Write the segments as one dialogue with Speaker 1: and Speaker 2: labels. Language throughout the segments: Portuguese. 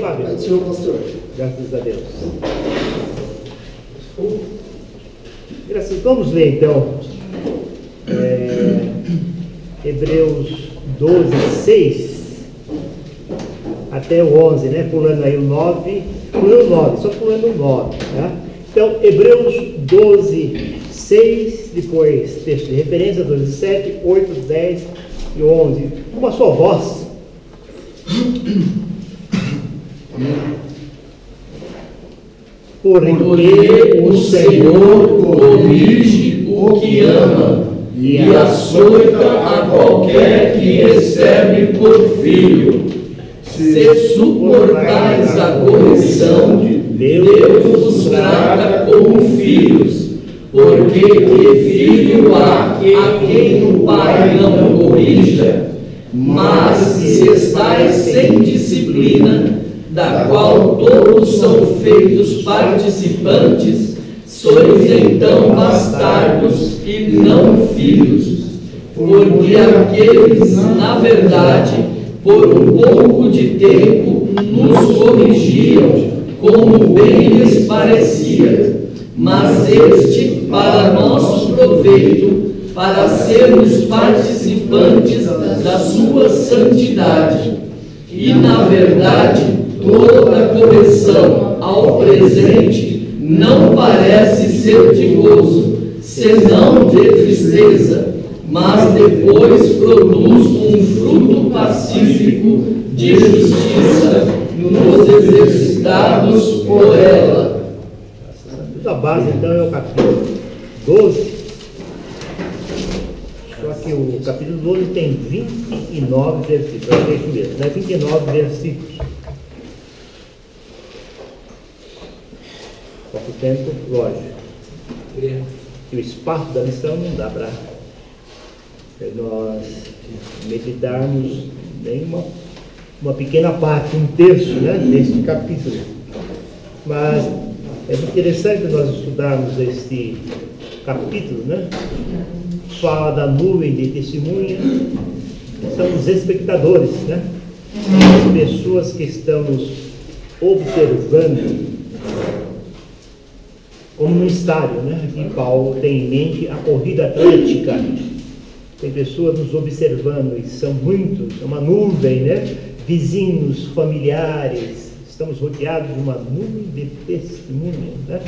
Speaker 1: Fábio?
Speaker 2: Pai do Senhor, pastor.
Speaker 1: Graças a Deus. Vamos ler então Hebreus 12, 6 até o 11, né? Pulando aí o 9, só pulando o 9, tá? Então, Hebreus 12, 6, depois texto de referência, 12, 7, 8, 10 e 11. Com a sua voz.
Speaker 3: Porque o Senhor corrige o que ama e açoita a qualquer que recebe por filho. Se suportais a correção, Deus vos trata como filhos. Porque que filho há a quem o pai não corrija? Mas se estáis sem disciplina, da qual todos são feitos participantes, sois então bastardos e não filhos. Porque aqueles, na verdade, por um pouco de tempo, nos corrigiam, como bem lhes parecia, mas este para nosso proveito, para sermos participantes da sua santidade. E, na verdade, toda correção ao presente não parece ser de gozo, senão de tristeza, mas depois produz um fruto pacífico de justiça nos exercitados por ela.
Speaker 1: A base então é o capítulo 12. Só que o capítulo 12 tem 29 versículos. É isso mesmo, né? 29 versículos. Pouco tempo, lógico. E o espaço da lição não dá para nós meditarmos nem uma pequena parte, um terço, né, deste capítulo. Mas é interessante nós estudarmos este capítulo, né? Fala da nuvem de testemunha, são os espectadores, né? As pessoas que estão nos observando como um estádio, né? Aqui Paulo tem em mente a corrida atlética. Tem pessoas nos observando e são muitos, é uma nuvem, né? Vizinhos, familiares, estamos rodeados de uma nuvem de testemunha, né?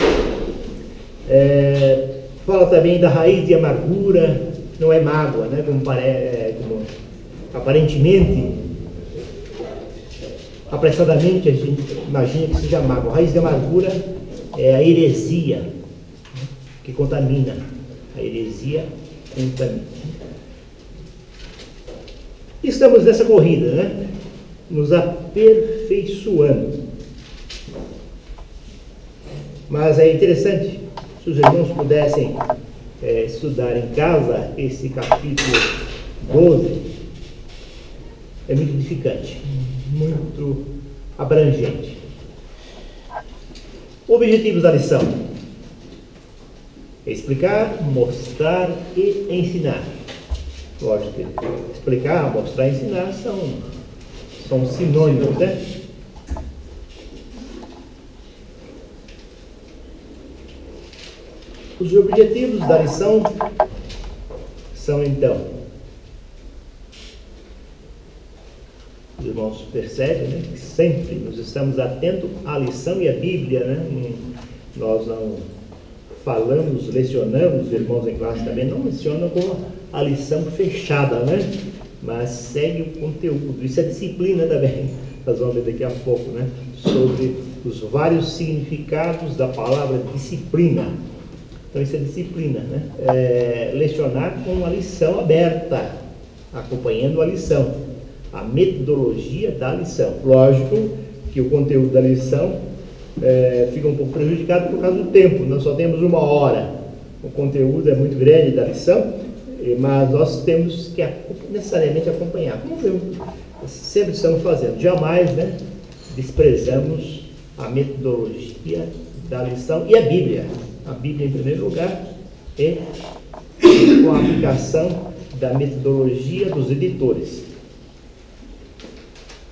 Speaker 1: Fala também da raiz de amargura, não é mágoa, né? Como aparentemente, apressadamente a gente imagina que seja mágoa. A raiz de amargura é a heresia, né? Que contamina. A heresia contamina. Estamos nessa corrida, né? Nos aperfeiçoando. Mas é interessante, se os irmãos pudessem estudar em casa esse capítulo 12, é muito edificante, muito abrangente. Objetivos da lição: explicar, mostrar e ensinar. Lógico que explicar, mostrar e ensinar são sinônimos, né? Os objetivos da lição são, então, os irmãos percebem, né, que sempre nós estamos atentos à lição e à Bíblia, né? Nós não falamos, lecionamos, os irmãos em classe também não lecionam com a lição fechada, né? Mas segue o conteúdo. Isso é disciplina também. Nós vamos ver daqui a pouco, né? Sobre os vários significados da palavra disciplina. Então isso é disciplina, né? Lecionar com a lição aberta, acompanhando a lição, a metodologia da lição. Lógico que o conteúdo da lição fica um pouco prejudicado por causa do tempo. Nós só temos 1 hora. O conteúdo é muito grande da lição, mas nós temos que necessariamente acompanhar, como sempre estamos fazendo. Jamais, né, desprezamos a metodologia da lição e a Bíblia. A Bíblia, em primeiro lugar, é com a aplicação da metodologia dos editores.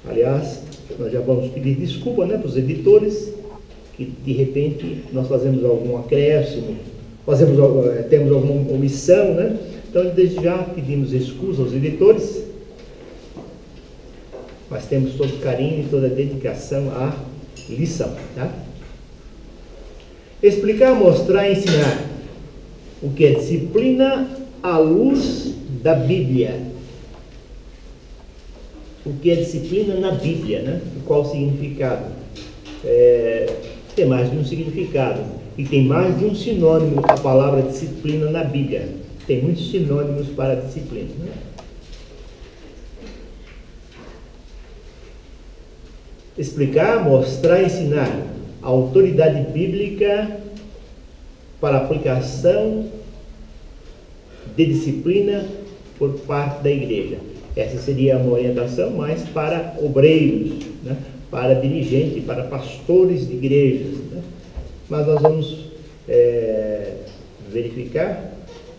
Speaker 1: Aliás, nós já vamos pedir desculpa, né, para os editores, que de repente nós fazemos algum acréscimo, temos alguma omissão, né? Então, desde já pedimos desculpas aos editores, mas temos todo o carinho e toda a dedicação à lição, tá? Explicar, mostrar e ensinar o que é disciplina à luz da Bíblia. O que é disciplina na Bíblia, né? Qual o significado? Tem mais de um significado e tem mais de um sinônimo a palavra disciplina na Bíblia. Tem muitos sinônimos para disciplina, né? Explicar, mostrar e ensinar a autoridade bíblica para a aplicação de disciplina por parte da igreja. Essa seria uma orientação mais para obreiros, né? Para dirigentes, para pastores de igrejas, né? Mas nós vamos verificar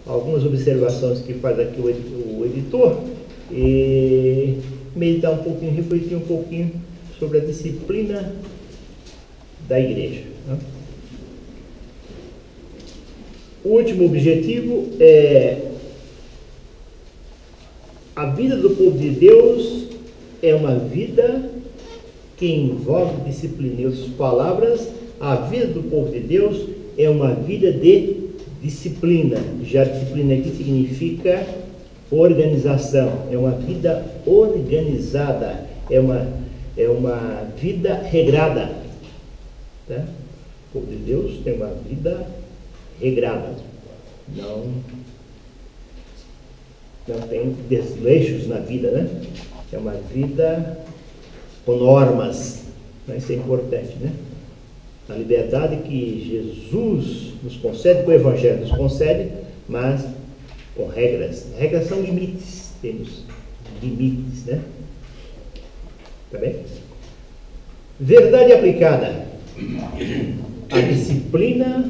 Speaker 1: algumas observações que faz aqui o editor e meditar um pouquinho, refletir um pouquinho sobre a disciplina da igreja, né? O último objetivo é a vida do povo de Deus é uma vida que envolve disciplina. Em outras palavras, a vida do povo de Deus é uma vida de disciplina. Já disciplina aqui significa organização, é uma vida organizada, é uma vida regrada, tá? O povo de Deus tem uma vida regrada, não tem desleixos na vida, né? É uma vida com normas, né? Isso é importante, né? A liberdade que Jesus nos concede, que o Evangelho nos concede, mas com regras. Regras são limites, temos limites, né? Tá bem? Verdade aplicada. A disciplina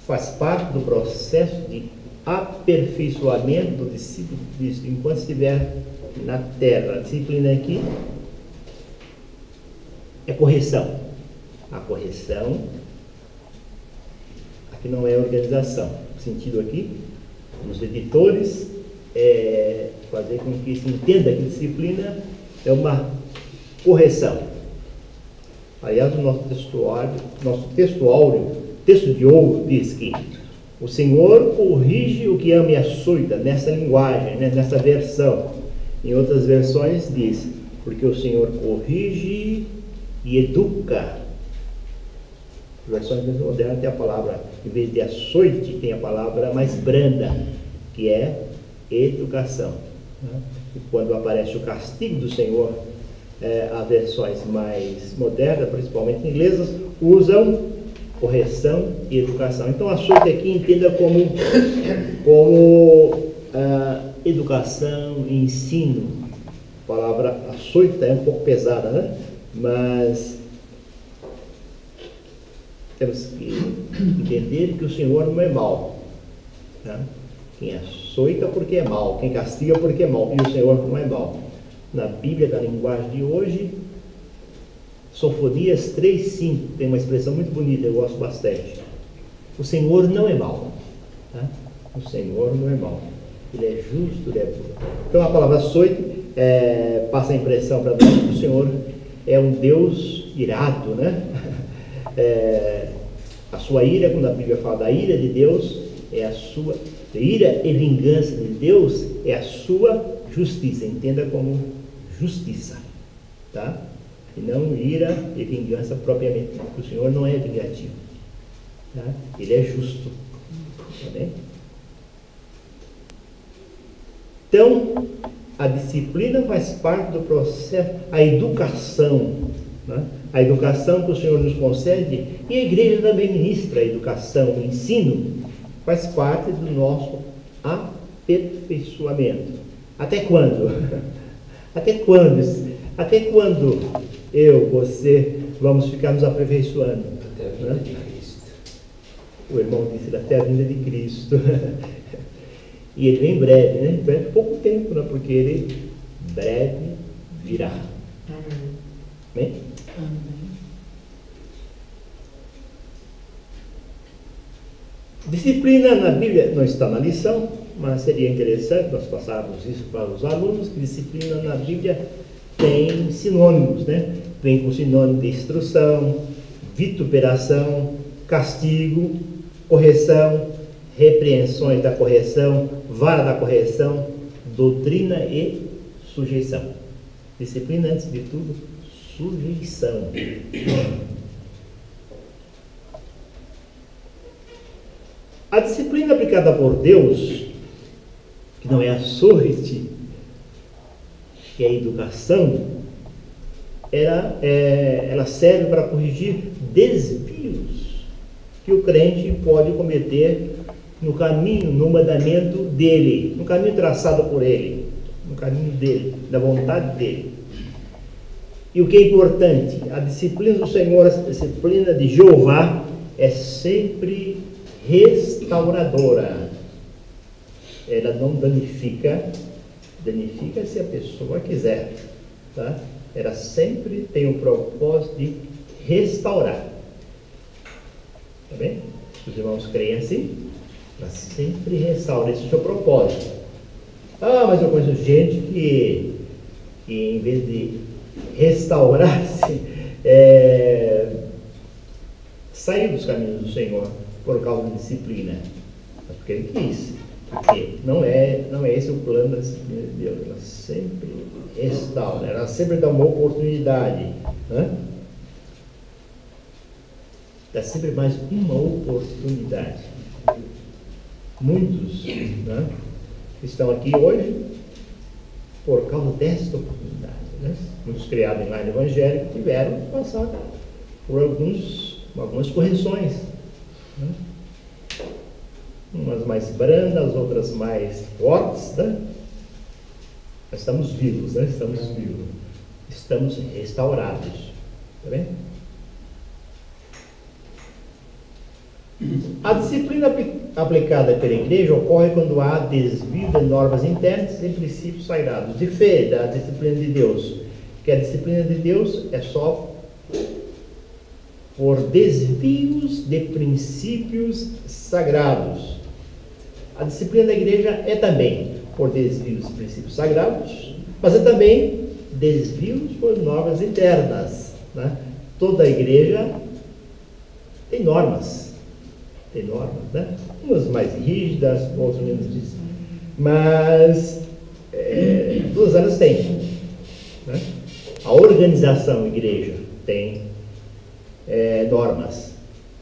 Speaker 1: faz parte do processo de aperfeiçoamento do discípulo de Cristo enquanto estiver na terra. A disciplina aqui é correção. A correção aqui não é organização. O sentido aqui, nos editores, é fazer com que se entenda que disciplina é uma correção. Aliás, o nosso texto áureo, texto de ouro, diz que o Senhor corrige o que ama e açoita, nessa linguagem, né, nessa versão. Em outras versões diz, porque o Senhor corrige e educa. Versões mais modernas tem a palavra, em vez de açoite, tem a palavra mais branda, que é educação, né? E quando aparece o castigo do Senhor, as versões mais modernas, principalmente inglesas, usam correção e educação. Então, açoite aqui entenda como educação e ensino. A palavra açoita é um pouco pesada, né? Mas temos que entender que o Senhor não é mau, né? Quem açoita porque é mau, quem castiga porque é mau, e o Senhor não é mau. Na Bíblia, na linguagem de hoje, Sofonias 3:5 tem uma expressão muito bonita, eu gosto bastante. O Senhor não é mau, tá? O Senhor não é mau, Ele é justo, Ele é bom. Então a palavra açoite passa a impressão para nós que o Senhor é um Deus irado, né? A sua ira, quando a Bíblia fala da ira de Deus, é a sua ira e vingança de Deus, é a sua justiça. Entenda como justiça, tá? E não ira e vingança propriamente, porque o Senhor não é vingativo, tá? Ele é justo, tá bem? Então, a disciplina faz parte do processo, a educação, né? A educação que o Senhor nos concede, e a igreja também ministra a educação, o ensino, faz parte do nosso aperfeiçoamento. Até quando? Até quando eu, você, vamos ficar nos aperfeiçoando?
Speaker 3: Até a vinda de Cristo.
Speaker 1: O irmão disse, até a vinda de Cristo. E ele vem breve, né? Breve pouco tempo, né? Porque ele breve virá. Amém? Disciplina na Bíblia não está na lição, mas seria interessante nós passarmos isso para os alunos, que disciplina na Bíblia tem sinônimos, né? Vem com sinônimo de instrução, vituperação, castigo, correção, repreensões da correção, vara da correção, doutrina e sujeição. Disciplina, antes de tudo, sujeição. A disciplina aplicada por Deus, que não é açoite, que é a educação, ela serve para corrigir desvios que o crente pode cometer no caminho, no mandamento dele, no caminho traçado por ele, no caminho dele, da vontade dele. E o que é importante, a disciplina do Senhor, a disciplina de Jeová é sempre restauradora. Ela não danifica se a pessoa quiser, tá? Ela sempre tem o propósito de restaurar. Tá bem? Os irmãos creem assim, ela sempre restaura, esse é o seu propósito. Ah, mas eu conheço gente que em vez de restaurar-se, saiu dos caminhos do Senhor por causa da disciplina, mas porque ele quis, porque não é esse o plano da disciplina de Deus. Ela sempre restaura, ela sempre dá uma oportunidade, né? Dá sempre mais uma oportunidade. Muitos, né, estão aqui hoje por causa desta oportunidade, né? Muitos criados em lar evangélico tiveram que passar por algumas correções, né? Umas mais brandas, outras mais fortes, né? Nós estamos vivos, né? Estamos restaurados, tá bem? A disciplina aplicada pela igreja ocorre quando há desvio de normas internas e princípios sagrados, diferente da disciplina de Deus, que a disciplina de Deus é só por desvios de princípios sagrados. A disciplina da igreja é também por desvios de princípios sagrados, mas é também desvios por normas internas, né? Toda a igreja tem normas, né? Umas mais rígidas, outras menos rígidas, mas todas elas têm, né? A organização igreja tem normas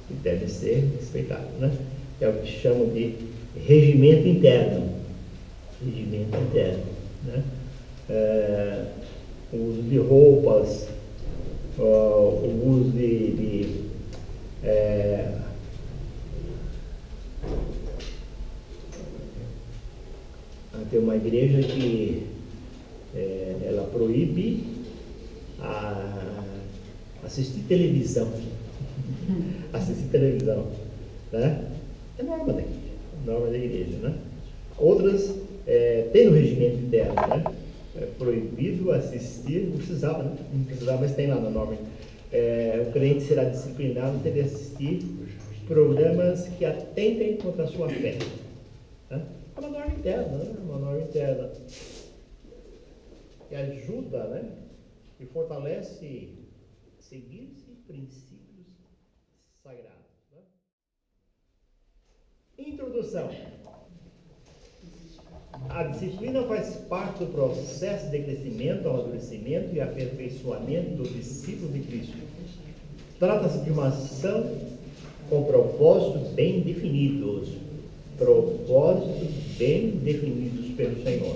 Speaker 1: que devem ser respeitadas, né? É o que chamam de regimento interno, né? O uso de roupas, o uso tem uma igreja que ela proíbe assistir televisão, né? É norma da igreja, né? Outras tem no regimento interno, né? É proibido assistir, não precisava, mas tem lá na norma. O crente será disciplinado por ter de assistir programas que atentem contra a sua fé, né? É uma norma interna, né? Uma norma interna que ajuda, né? E fortalece seguir-se princípios sagrados, né? Introdução. A disciplina faz parte do processo de crescimento, amadurecimento e aperfeiçoamento do discípulo de Cristo. Trata-se de uma ação com propósitos bem definidos. Pelo Senhor.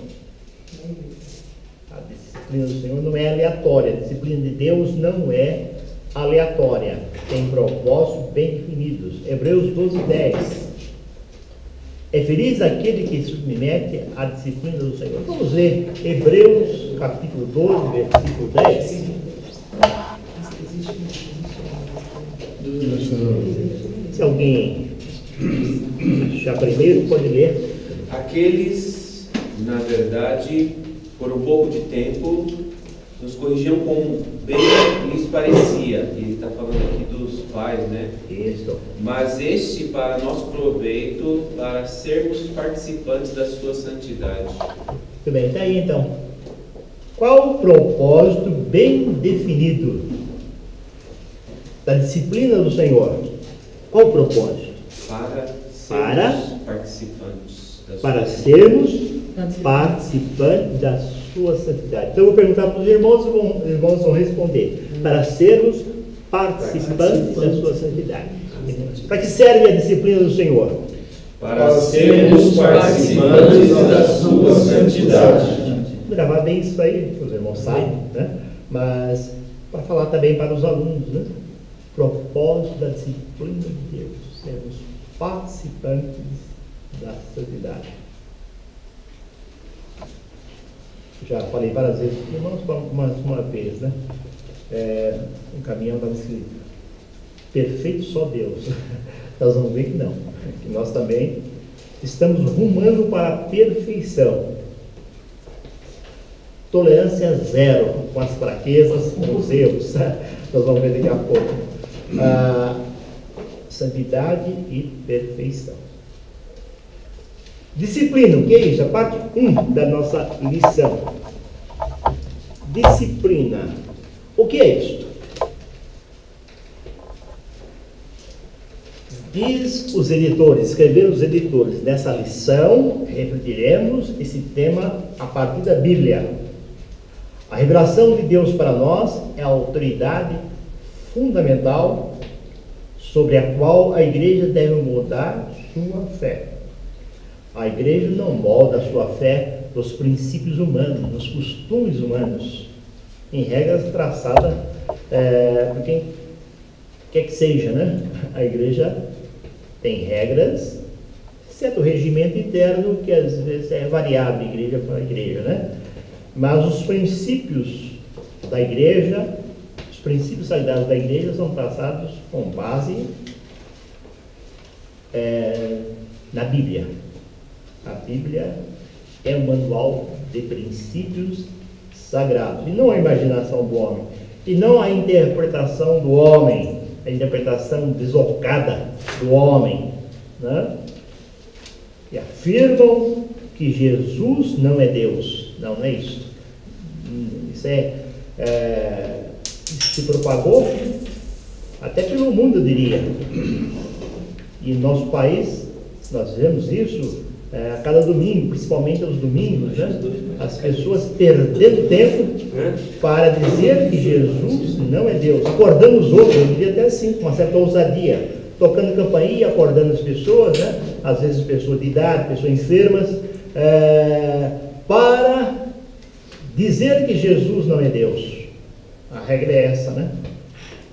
Speaker 1: A disciplina do Senhor não é aleatória. A disciplina de Deus não é aleatória. Tem propósitos bem definidos. Hebreus 12:10. É feliz aquele que se submete à disciplina do Senhor. Vamos ler Hebreus capítulo 12, versículo 10. Se alguém já primeiro pode ler.
Speaker 2: Aqueles, na verdade, por um pouco de tempo, nos corrigiam com bem lhes parecia. Ele está falando aqui dos pais, né?
Speaker 1: Isso.
Speaker 2: Mas este para nosso proveito, para sermos participantes da sua santidade.
Speaker 1: Muito bem, está aí então. Qual o propósito bem definido da disciplina do Senhor? Qual o propósito?
Speaker 2: Para sermos participantes da sua
Speaker 1: Para sermos participantes da sua santidade. Então eu vou perguntar para os irmãos e os irmãos vão responder. Para sermos participantes da sua santidade. Para que serve a disciplina do Senhor?
Speaker 3: Para sermos participantes da sua santidade.
Speaker 1: Vou gravar bem isso aí, que os irmãos saibam, né? Mas para falar também para os alunos, né? Propósito da disciplina de Deus, sermos participantes da santidade. Já falei várias vezes, irmãos, uma vez, né? Um caminhão estava escrito: perfeito só Deus. Nós vamos ver que não, que nós também estamos rumando para a perfeição. Tolerância zero com as fraquezas, com os erros. Nós vamos ver daqui a pouco. Santidade e perfeição. Disciplina, o que é isso? A parte 1 da nossa lição. Disciplina. O que é isto? Diz os editores, escreveram os editores, nessa lição refletiremos esse tema a partir da Bíblia. A revelação de Deus para nós é a autoridade fundamental sobre a qual a igreja deve moldar sua fé. A igreja não molda a sua fé nos princípios humanos, nos costumes humanos, em regras traçadas por quem quer que seja, né? A igreja tem regras, exceto o regimento interno, que às vezes é variável, igreja para igreja, né? Mas os princípios da igreja, os princípios sagrados da igreja são traçados com base na Bíblia. A Bíblia é um manual de princípios sagrados, e não a imaginação do homem, e não a interpretação do homem, a interpretação deslocada do homem, né? E afirmam que Jesus não é Deus. Não é isso. Isso se propagou até pelo mundo, eu diria. E no nosso país, nós vemos isso a cada domingo, principalmente aos domingos, né? As pessoas perdendo tempo para dizer que Jesus não é Deus, acordando os outros, eu diria até assim, com uma certa ousadia, tocando campainha e acordando as pessoas, né? Às vezes pessoas de idade, pessoas enfermas, para dizer que Jesus não é Deus. A regra é essa, né?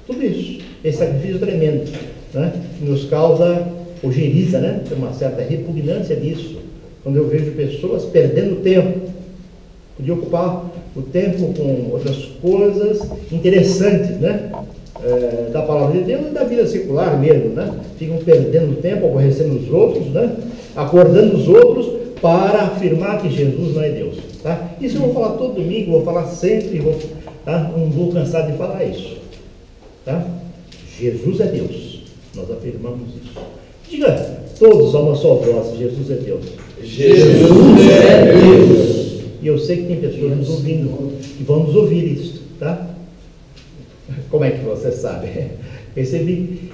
Speaker 1: Tudo isso, esse sacrifício tremendo, né? Que nos causa ojeriza, né? Tem uma certa repugnância disso, quando eu vejo pessoas perdendo tempo. Podia ocupar o tempo com outras coisas interessantes, né? Da palavra de Deus e da vida secular mesmo, né? Ficam perdendo tempo, aborrecendo os outros, né? Acordando os outros para afirmar que Jesus não é Deus, tá? Isso eu vou falar todo domingo, vou falar sempre, tá? Não vou cansar de falar isso, tá? Jesus é Deus, nós afirmamos isso. Diga todos a uma só voz: Jesus é Deus.
Speaker 3: Jesus é Deus.
Speaker 1: E eu sei que tem pessoas nos ouvindo, que vão nos ouvir isso, tá? Como é que você sabe?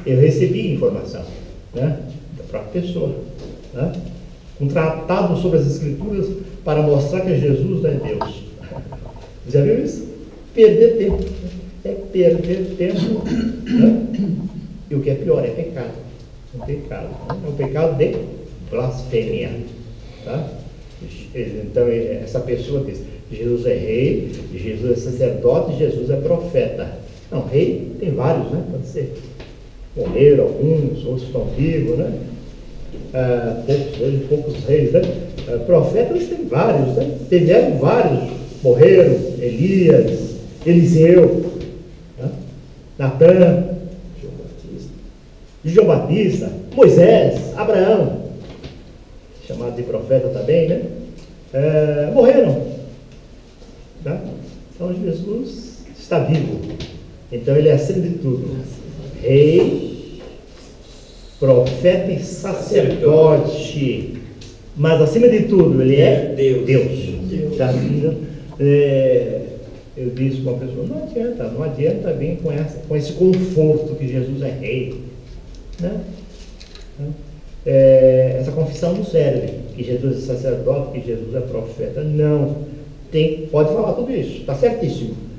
Speaker 1: Eu recebi informação, né? Da própria pessoa, né? Um tratado sobre as Escrituras para mostrar que Jesus não é Deus. Já viu isso? Perder tempo. É perder tempo, né? E o que é pior, é pecado. É um pecado, né? É um pecado de blasfêmia, tá? Então essa pessoa diz: Jesus é rei, Jesus é sacerdote, Jesus é profeta. Não, rei tem vários, né? Pode ser. Morreram alguns, outros estão vivos, né? Poucos reis, né? Profetas tem vários, né? Tiveram vários, morreram: Elias, Eliseu, né? Natan, João Batista, Moisés, Abraão, chamado de profeta também, né? Morreram, tá? Então Jesus está vivo. Então ele é acima de tudo. Rei, profeta e sacerdote. Mas acima de tudo, ele é Deus. Tá vendo? Eu disse para uma pessoa, não adianta vir com esse conforto que Jesus é rei. Não. Essa confissão não serve, que Jesus é sacerdote, que Jesus é profeta. Não. Pode falar tudo isso, está certíssimo.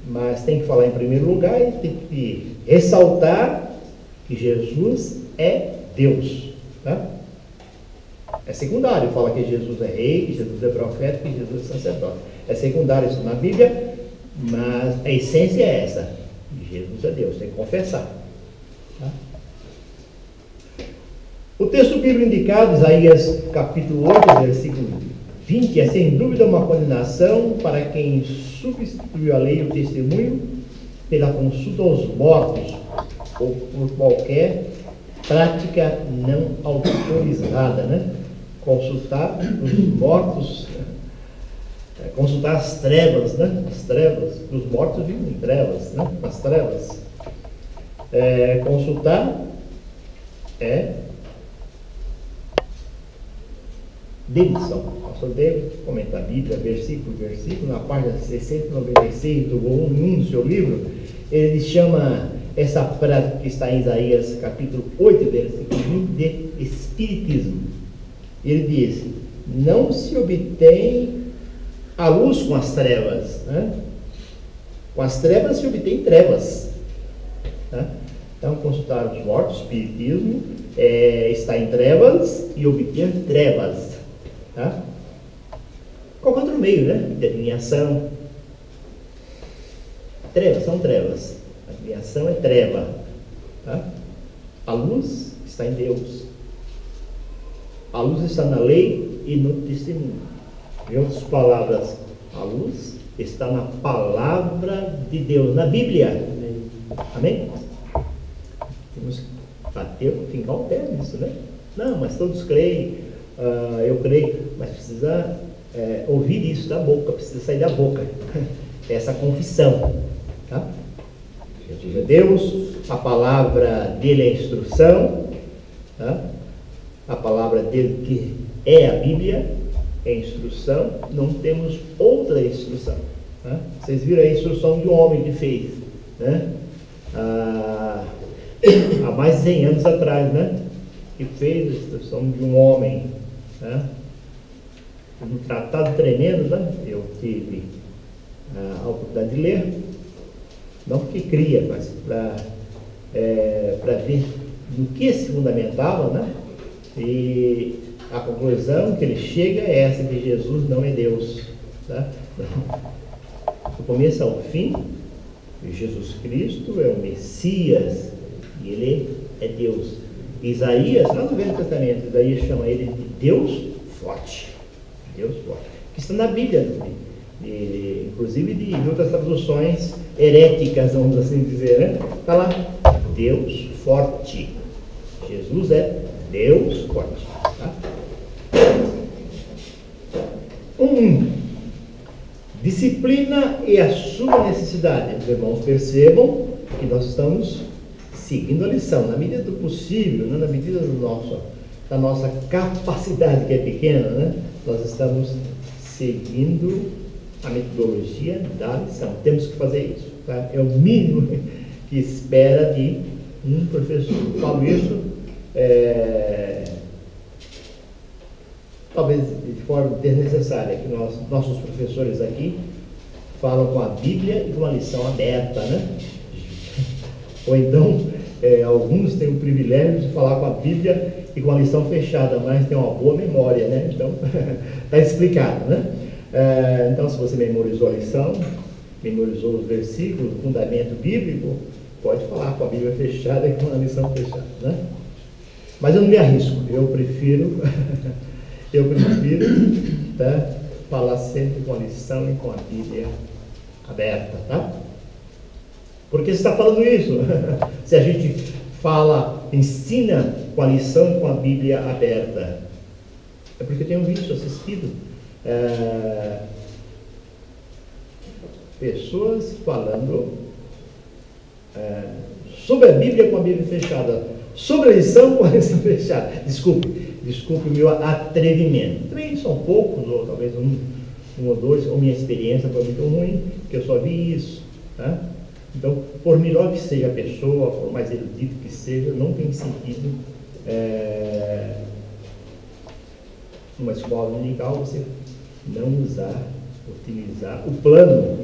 Speaker 1: Mas tem que falar em primeiro lugar e tem que ressaltar que Jesus é Deus. Tá? É secundário falar que Jesus é rei, que Jesus é profeta, que Jesus é sacerdote. É secundário isso na Bíblia, mas a essência é essa. Jesus é Deus, tem que confessar. Tá? O texto bíblico indicado, Isaías capítulo 8, versículo 20, é sem dúvida uma condenação para quem substituiu a lei e o testemunho pela consulta aos mortos ou por qualquer prática não autorizada, né? Consultar os mortos, consultar as trevas, né? As trevas, os mortos vivem em trevas, né? Nas trevas. Consultar demissão. O pastor deve comentar a Bíblia, versículo por versículo, na página 696 do volume 1 do seu livro, ele chama essa prática que está em Isaías capítulo 8, versículo 20, de espiritismo. Ele diz: não se obtém a luz com as trevas, né? Com as trevas se obtém trevas, né? Então, consultar os mortos, espiritismo, está em trevas e obter trevas. Tá? Qual outro meio, né? De adivinhação. Trevas são trevas. A adivinhação é treva. Tá? A luz está em Deus. A luz está na lei e no testemunho. Em outras palavras, a luz está na palavra de Deus, na Bíblia. Amém? Temos que bater, fincar o pé nisso, né? Não, mas todos creem. Eu creio, mas precisa ouvir isso da boca, precisa sair da boca, essa confissão, tá? Jesus é Deus, a palavra dele é instrução, tá? A palavra dele que é a Bíblia é instrução, não temos outra instrução, tá? Vocês viram a instrução de um homem que fez, né? Há mais de 100 anos atrás, né? Que fez a instrução de um homem, né? Um tratado tremendo, né? Eu tive a oportunidade de ler, não porque cria, mas para ver no que se fundamentava, né? E a conclusão que ele chega é essa, que Jesus não é Deus, tá? Do começo ao fim, Jesus Cristo é o Messias e ele é Deus. Isaías, lá no Velho Testamento, Isaías chama ele de Deus forte. Deus forte. Que está na Bíblia, inclusive de outras traduções heréticas, vamos assim dizer, né? Está lá, Deus forte. Jesus é Deus forte. Tá? Disciplina e a sua necessidade. Os irmãos percebam que nós estamos seguindo a lição, na medida do possível, né? Na medida da nossa capacidade, que é pequena, né? Nós estamos seguindo a metodologia da lição. Temos que fazer isso, tá? É o mínimo que espera de um professor. Eu falo isso talvez de forma desnecessária, que nossos professores aqui falam com a Bíblia e com a lição aberta, né? Ou então, alguns têm o privilégio de falar com a Bíblia e com a lição fechada, mas tem uma boa memória, né? Então, está explicado, né? Então, se você memorizou a lição, memorizou os versículos, o fundamento bíblico, pode falar com a Bíblia fechada e com a lição fechada, né? Mas eu não me arrisco, eu prefiro tá, falar sempre com a lição e com a Bíblia aberta, tá? Por que você está falando isso? Se a gente ensina com a lição e com a Bíblia aberta, é porque eu tenho visto, assistido pessoas falando sobre a Bíblia com a Bíblia fechada, sobre a lição com a lição fechada. Desculpe o meu atrevimento. Também são poucos, ou talvez um ou dois, ou minha experiência foi muito ruim, que eu só vi isso. Tá? Então, por melhor que seja a pessoa, por mais erudito que seja, não tem sentido numa escola dominical você não utilizar o plano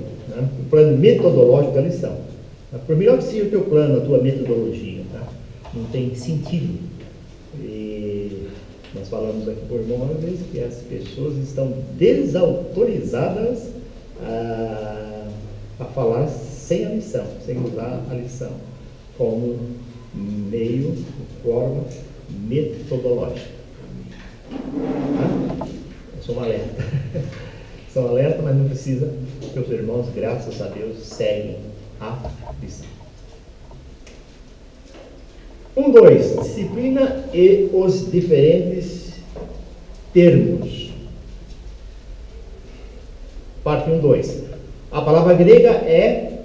Speaker 1: metodológico da lição. Tá? Por melhor que seja o teu plano, a tua metodologia, tá? Não tem sentido. E nós falamos aqui por irmão uma vez que as pessoas estão desautorizadas a falar sem a lição, sem usar a lição como meio, forma metodológica. Tá? Eu sou um alerta. Sou um alerta, mas não precisa, porque os irmãos, graças a Deus, seguem a lição. 2. Disciplina e os diferentes termos. Parte 1.2. A palavra grega é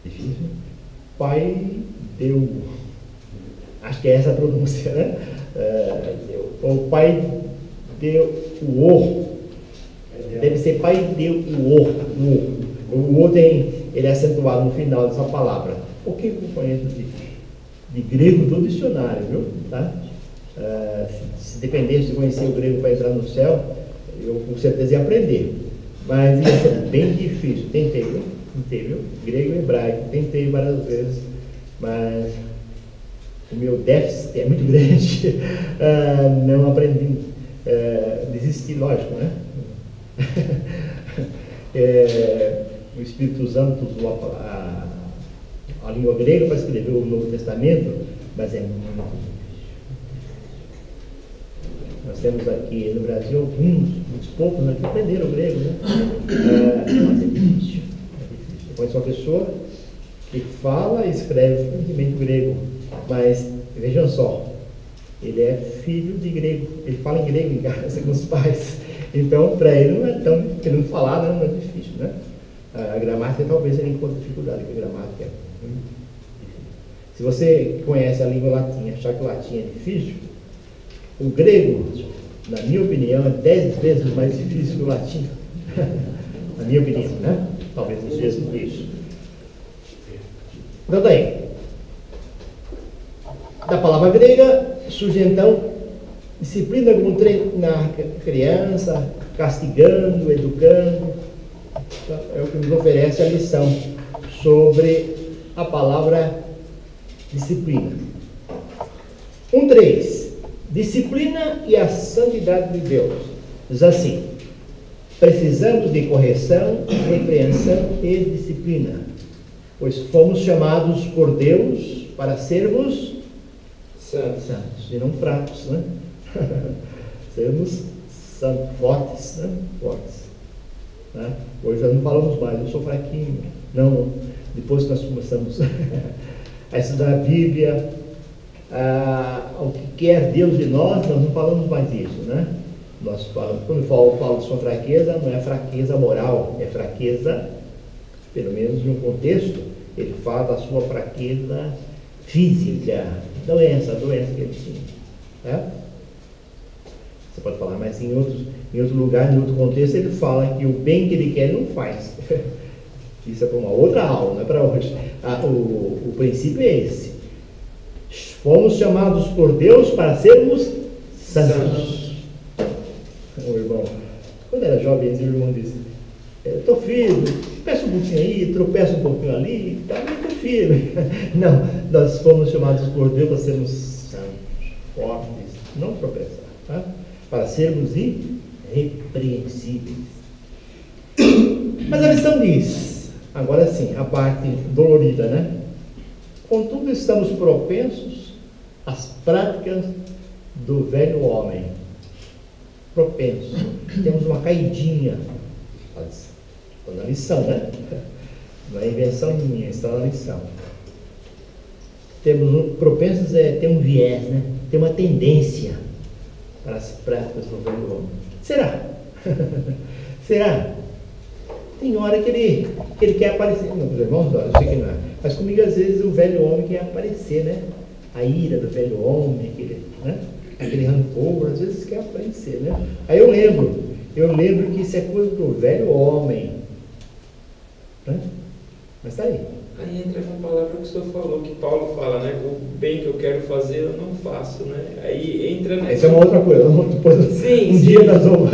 Speaker 1: difícil. Paideu. Acho que é essa a pronúncia, né? O paideu. Deve ser paideu. O ele é acentuado no final dessa palavra. O que eu conheço de grego do dicionário, viu? Tá? Se dependesse de conhecer o grego para entrar no céu, eu com certeza ia aprender. Mas ia ser bem difícil. Tentei, viu? Grego e hebraico. Tentei várias vezes, mas o meu déficit é muito grande. Não aprendi. Desisti, lógico, né? O Espírito Santo usou a língua grega para escrever o Novo Testamento, mas é muito difícil. Nós temos aqui no Brasil muitos poucos que aprenderam o grego, né? Mas é difícil. Eu conheço uma pessoa que fala e escreve fluentemente grego, mas vejam só, ele é filho de grego, ele fala em grego em casa com os pais, então para ele não é tão, querendo falar, não é difícil, né? A gramática talvez ele encontre dificuldade, porque a gramática é muito difícil. Se você conhece a língua latim, achar que o latim é difícil, o grego, na minha opinião, é 10 vezes mais difícil que o latim. Na minha opinião, né? Talvez não seja por isso. Então daí, da palavra grega surge então disciplina como treinar a criança, castigando, educando. Então, é o que nos oferece a lição sobre a palavra disciplina. 1.3. Disciplina e a santidade de Deus. Diz assim: precisamos de correção, repreensão e disciplina, pois fomos chamados por Deus para sermos santos e não fracos, né? Sermos santos, fortes, né? Fortes. Né? Hoje nós não falamos mais, eu sou fraquinho. Não, depois que nós começamos a estudar a Bíblia, o que quer Deus de nós não falamos mais disso, né? Nós falamos, quando eu falo de sua fraqueza, não é fraqueza moral, é fraqueza, pelo menos em um contexto, ele fala da sua fraqueza física, doença que ele tinha. Né? Você pode falar, mas em outro lugar, em outro contexto, ele fala que o bem que ele quer ele não faz. Isso é para uma outra aula, não é para hoje. O princípio é esse. Fomos chamados por Deus para sermos santos. O irmão, quando era jovem, o irmão disse: estou firme, peço um pouquinho aí, tropeço um pouquinho ali, tá, mas estou firme. Não, nós fomos chamados por Deus para sermos santos, fortes, não tropeçar, tá? Para sermos irrepreensíveis. Mas a lição diz, agora sim, a parte dolorida, né? Contudo, estamos propensos às práticas do velho homem. Propensos. Temos uma caidinha. Está na lição, né? Não é invenção minha, está na lição. Propensos ter um viés, né? Ter uma tendência para as práticas do velho homem. Será? Será? Tem hora que ele quer aparecer. Não, os irmãos, eu sei que não é. Mas comigo, às vezes, o velho homem quer aparecer, né? A ira do velho homem, aquele rancor, às vezes quer aparecer, né? Aí eu lembro que isso é coisa do velho homem, né? Mas tá aí.
Speaker 3: Aí entra uma palavra que o senhor falou, que Paulo fala, né? O bem que eu quero fazer eu não faço, né? Aí entra nessa...
Speaker 1: Essa é uma outra coisa. Depois,
Speaker 3: sim,
Speaker 1: dia nós vamos...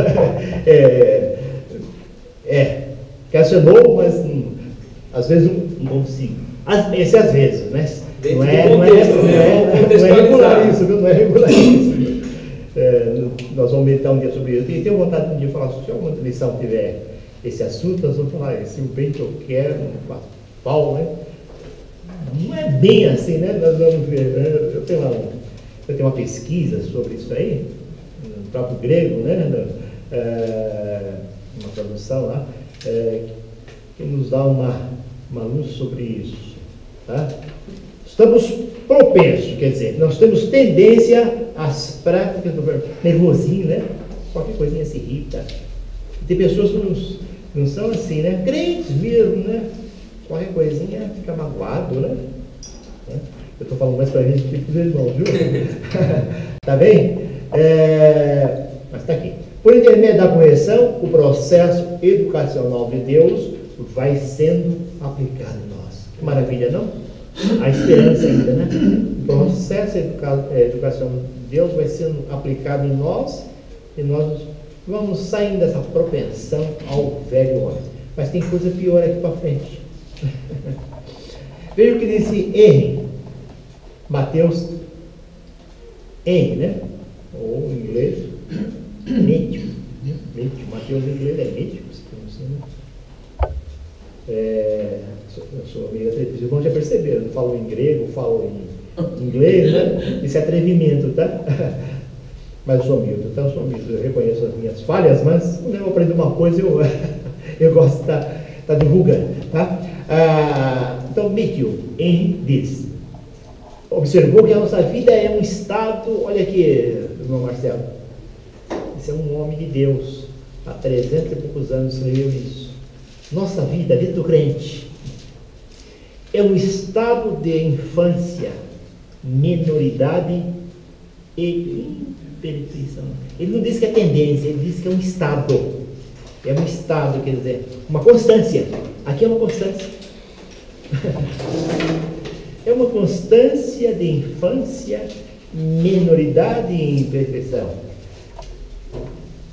Speaker 1: quero ser novo, mas às vezes não consigo. Esse às vezes, né?
Speaker 3: Dentro
Speaker 1: Não
Speaker 3: do
Speaker 1: é regular isso, viu? Não é regular isso. Nós vamos meditar um dia sobre isso. E tenho vontade de um dia falar, se alguma lição tiver esse assunto, nós vamos falar, se o bem que eu quero, não faço pau, né? Não é bem assim, né? Nós vamos ver, né? Eu tenho uma pesquisa sobre isso aí, no próprio grego, né? Uma tradução lá, que nos dá uma luz sobre isso, tá? Estamos propensos, quer dizer, nós temos tendência às práticas do nervosinho, né? Qualquer coisinha se irrita. Tem pessoas que não são assim, né? Crentes mesmo, né? Qualquer coisinha fica magoado, né? Eu estou falando mais para a gente que para os irmãos, viu? Tá bem? Mas está aqui. Por intermédio da correção, o processo educacional de Deus vai sendo aplicado em nós. Que maravilha, não? A esperança ainda, né? O processo educacional de Deus vai sendo aplicado em nós e nós vamos saindo dessa propensão ao velho homem. Mas tem coisa pior aqui para frente. Veja o que disse Henry, Mateus Henry, né? Ou em inglês, Matthew. Mateus em inglês é Matthew, se pronuncia, né? Eu sou amigo da os irmãos já perceberam, eu falo em grego, eu falo em inglês, né? Isso é atrevimento, tá? Mas eu sou humilde, então eu sou humilde, eu reconheço as minhas falhas, mas quando eu aprendo uma coisa, eu gosto de estar divulgando, tá? Então, Matthew Henry diz, observou que a nossa vida é um estado, olha aqui, irmão Marcelo, esse é um homem de Deus, há 300 e poucos anos escreveu isso. Nossa vida, a vida do crente, é um estado de infância, menoridade e imperfeição. Ele não diz que é tendência, ele diz que é um estado. É um estado, quer dizer, uma constância. Aqui é uma constância. É uma constância de infância, menoridade e imperfeição.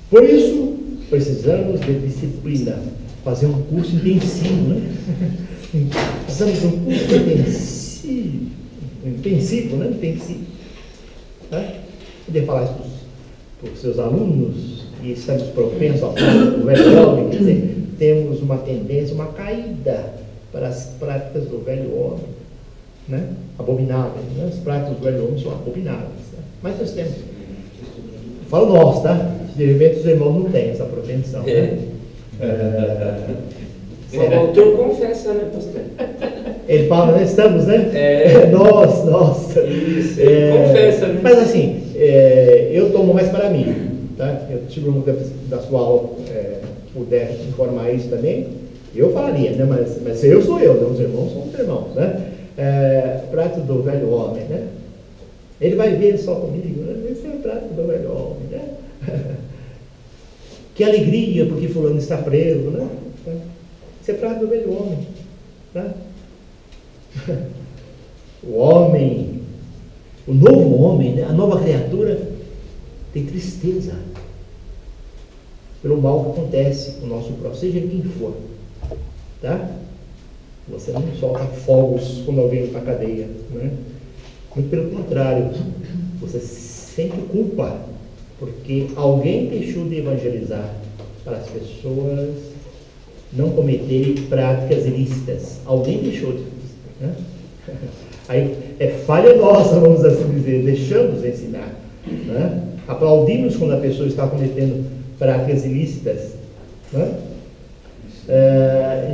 Speaker 1: Por isso, precisamos de disciplina. Fazer um curso intensivo, né? Precisamos de um curso intensivo, né? Intensivo. Tá? Poder falar isso para os seus alunos, e estamos propensos ao velho homem, quer dizer, temos uma tendência, uma caída para as práticas do velho homem, né? Abomináveis, né? As práticas do velho homem são abomináveis, né? Mas nós temos, falo nós, tá? De repente os irmãos não têm essa propensão, né?
Speaker 3: O autor confessa, né, pastor?
Speaker 1: Ele fala, né? Estamos, né? Nós.
Speaker 3: Isso, ele confessa, né?
Speaker 1: Mas assim, eu tomo mais para mim, tá? Eu tive um da sua aula, puder informar isso também, eu falaria, né? Mas eu sou eu, né? Os irmãos são os irmãos, né? Prato do velho homem, né? Ele vai ver só comigo, né? Esse é o prato do velho homem, né? Que alegria, porque fulano está preso, né? Isso é prato do velho homem, né? O homem, o novo homem, né? A nova criatura tem tristeza pelo mal que acontece no nosso próximo, seja quem for, tá? Você não solta fogos quando alguém está na cadeia, né? Muito pelo contrário, você sente culpa porque alguém deixou de evangelizar para as pessoas não cometerem práticas ilícitas. Alguém deixou de, né? Aí é falha nossa, vamos assim dizer, deixamos de ensinar, né? Aplaudimos quando a pessoa está cometendo práticas ilícitas, né?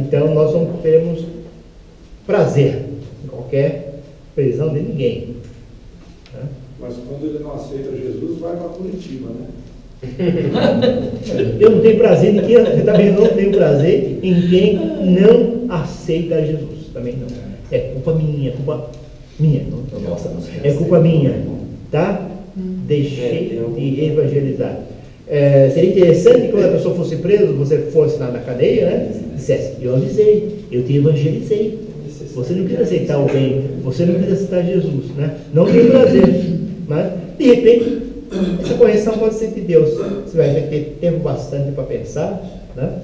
Speaker 1: Então nós não teremos prazer em qualquer prisão de ninguém, né?
Speaker 4: Mas quando ele não aceita Jesus, vai para Curitiba, né?
Speaker 1: Eu não tenho prazer em quem, eu também não tenho prazer em quem não aceita Jesus. Também não. É culpa minha, não nossa, é culpa minha, tá? Deixei de evangelizar. Seria interessante que quando a pessoa fosse presa, você fosse lá na cadeia, né? Dissesse, eu avisei, eu te evangelizei. Você não precisa aceitar o bem, você não precisa aceitar Jesus, né? Não tem prazer, mas de repente essa correção pode ser de Deus. Você vai ter tempo bastante para pensar, né?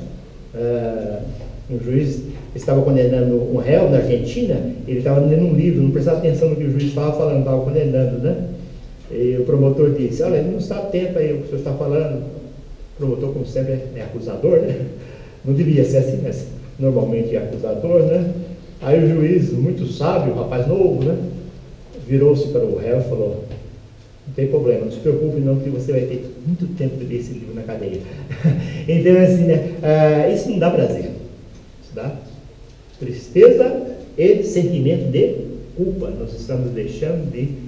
Speaker 1: Um juiz estava condenando um réu na Argentina, ele estava lendo um livro, não prestava atenção no que o juiz estava falando, estava condenando, né? E o promotor disse, olha, ele não está atento aí ao que o senhor está falando. O promotor, como sempre, é acusador, né? Não devia ser assim, mas normalmente é acusador, né? Aí o juiz, muito sábio, rapaz novo, né? Virou-se para o réu e falou, não tem problema, não se preocupe não, que você vai ter muito tempo de ler esse livro na cadeia. Então, assim, né? Isso não dá prazer. Isso dá tristeza e sentimento de culpa. Nós estamos deixando de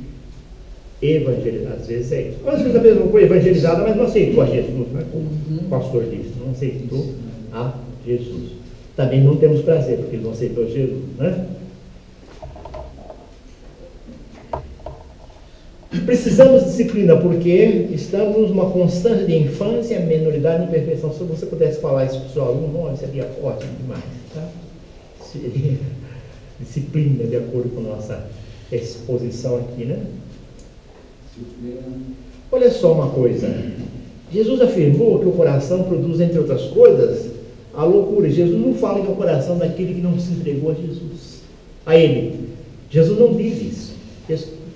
Speaker 1: evangelizar. Às vezes é isso. Às vezes a pessoa foi evangelizada, mas não aceitou a Jesus, né? Como o pastor disse, não aceitou a Jesus. Também não temos prazer, porque ele não aceitou Jesus, né? Precisamos de disciplina, porque estamos numa constância de infância, menoridade e imperfeição. Se você pudesse falar isso para o seu aluno, seria ótimo demais, tá? Seria disciplina, de acordo com a nossa exposição aqui, né? Olha só uma coisa. Jesus afirmou que o coração produz, entre outras coisas, a loucura. Jesus não fala que é o coração daquele que não se entregou a Jesus. A ele. Jesus não diz isso.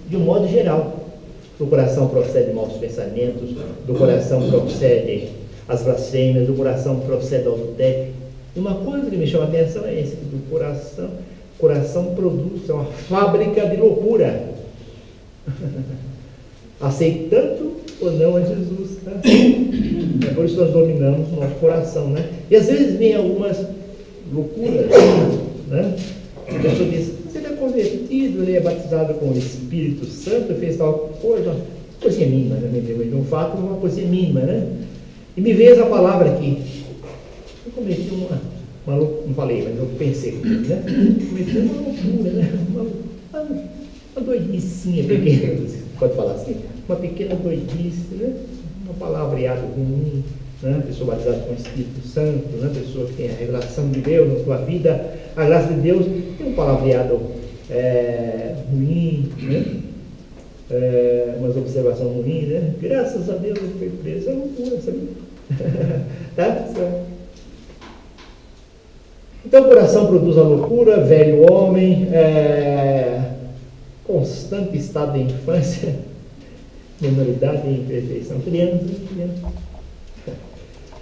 Speaker 1: De um modo geral. Do coração procede maus pensamentos, do coração procede as blasfêmias, do coração procede o adultério. E uma coisa que me chama a atenção é esse, que do coração produz, é uma fábrica de loucura. Aceitando ou não a Jesus, tá? É por isso que nós dominamos o nosso coração, né? E às vezes vem algumas loucuras, né? A pessoa diz, você é convertido, ele é batizado com o Espírito Santo, fez tal coisa, coisinha mínima, né? Um fato, uma coisinha mínima, né? E me veio essa palavra aqui. Eu cometi uma loucura, não falei, mas eu pensei, né? Cometi uma loucura, né? Uma doidicinha pequena, pode falar assim, uma pequena doidice, né? Uma palavreada ruim, né? Pessoa batizada com o Espírito Santo, né? Pessoa que tem a revelação de Deus na sua vida, a graça de Deus, tem um palavreado ruim, né? Umas observações ruins, né? Graças a Deus ele foi preso, é loucura, sabe? Tá? Então o coração produz a loucura, velho homem, constante estado de infância, menoridade e imperfeição, criança.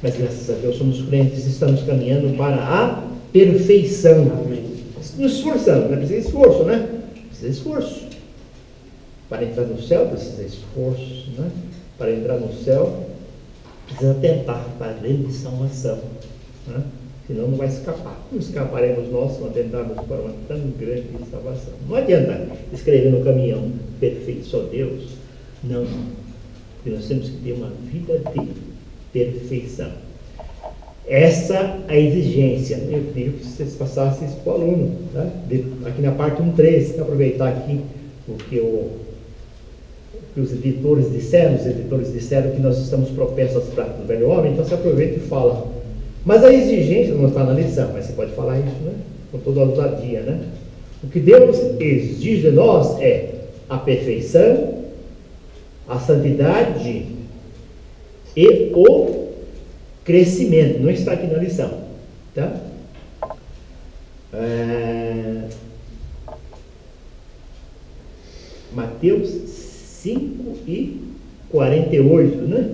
Speaker 1: Mas graças a Deus somos crentes, estamos caminhando para a perfeição. Amém. Nos esforçando, não precisa de esforço, né? Precisa de esforço. Para entrar no céu precisa de esforço, né? Para entrar no céu precisa tentar para a grande salvação, né? Senão não vai escapar. Não escaparemos nós se não tentarmos para uma tão grande salvação. Não adianta escrever no caminhão perfeito só Deus. Não. Porque nós temos que ter uma vida de perfeição. Essa é a exigência. Eu queria que vocês passassem isso para o aluno, tá? Aqui na parte 1.3, aproveitar aqui o que os editores disseram que nós estamos propensos às práticas do velho homem, então você aproveita e fala. Mas a exigência não está na lição, mas você pode falar isso, né? Com toda a ousadia, né? O que Deus exige de nós é a perfeição, a santidade e o crescimento. Não está aqui na lição, tá? Mateus 5:48, né?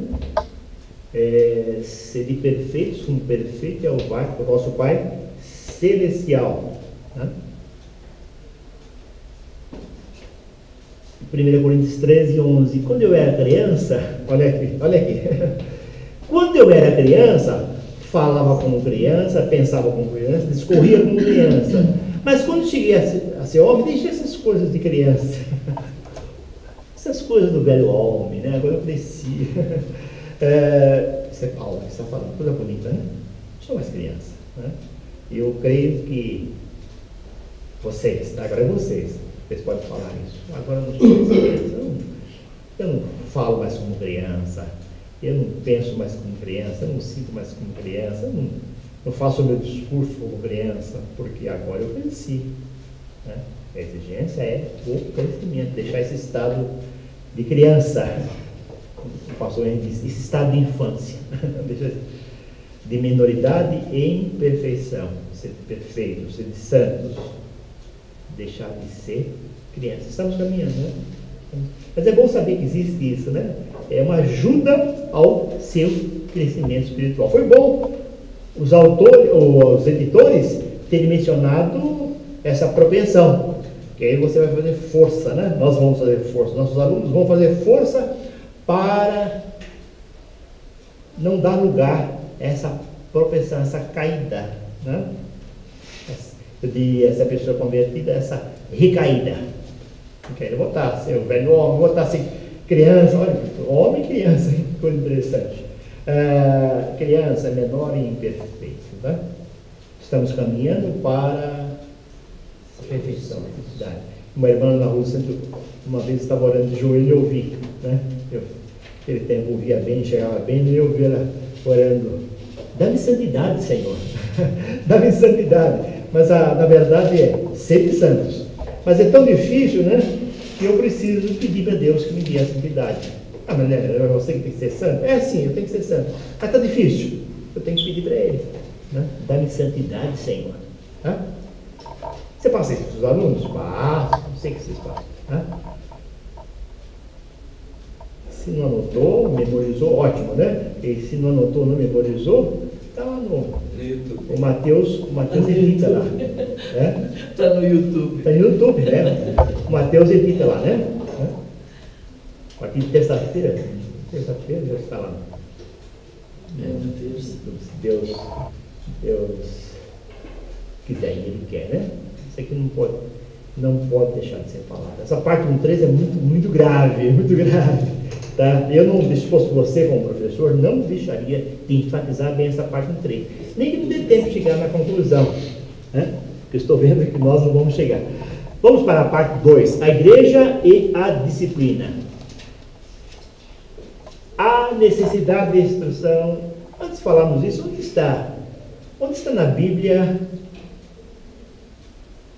Speaker 1: Sede perfeitos como perfeito é o vosso Pai Celestial, né? 1 Coríntios 13:11. Quando eu era criança, olha aqui. Quando eu era criança, falava como criança, pensava como criança, discorria como criança. Mas quando cheguei a ser homem, deixei essas coisas de criança. Essas coisas do velho homem, né? Agora eu cresci. Isso é Paulo que está falando, coisa bonita, né? Não sou mais criança, né? E eu creio que vocês podem falar isso. Agora eu não sou mais criança, eu não falo mais como criança, eu não penso mais como criança, eu não sinto mais como criança, eu não faço o meu discurso como criança, porque agora eu cresci, né? A exigência é o crescimento, deixar esse estado de criança, o pastor disse, esse estado de infância, de minoridade e imperfeição, ser perfeito, ser de santos, deixar de ser criança. Estamos caminhando, né? Mas é bom saber que existe isso, né? É uma ajuda ao seu crescimento espiritual. Foi bom os autores, os editores terem mencionado essa propensão, que aí você vai fazer força, né? Nós vamos fazer força, nossos alunos vão fazer força para não dar lugar a essa propensão, essa caída, né? Essa pessoa convertida, essa recaída. Eu vou estar assim, o velho homem, vou estar assim, criança, olha, homem e criança, que coisa interessante. Criança, menor e imperfeito, tá? Estamos caminhando para a perfeição, a felicidade. Uma irmã na rua, uma vez estava orando de joelho e eu ouvi, né? Aquele tempo ouvia bem, chegava bem, e eu ouvi ela orando, dá-me santidade, Senhor, dá-me santidade. Mas na verdade é sempre santos. Mas é tão difícil, né? Que eu preciso pedir para Deus que me dê a santidade. Mas é você que tem que ser santo? É sim, eu tenho que ser santo. Mas está difícil. Eu tenho que pedir para Ele, né? Dá-me santidade, Senhor. Hã? Você passa isso para os alunos? Passo, não sei o que vocês passam. Hã? Se não anotou, memorizou, ótimo, né? E se não anotou, não memorizou, está lá no YouTube. O Mateus edita lá.
Speaker 4: Está no YouTube.
Speaker 1: Está no YouTube, né? O Mateus edita lá, né? Aqui terça-feira já está lá. Deus quiser e Ele quer, né? Isso aqui não pode deixar de ser falado. Essa parte 1.3 é muito grave, muito grave. Tá? Eu não, se fosse você como professor, não deixaria de enfatizar bem essa parte 1.3. Nem que não dê tempo de chegar na conclusão, né? Porque eu estou vendo que nós não vamos chegar. Vamos para a parte 2, a igreja e a disciplina. A necessidade de instrução. Antes de falarmos isso, onde está? Onde está na Bíblia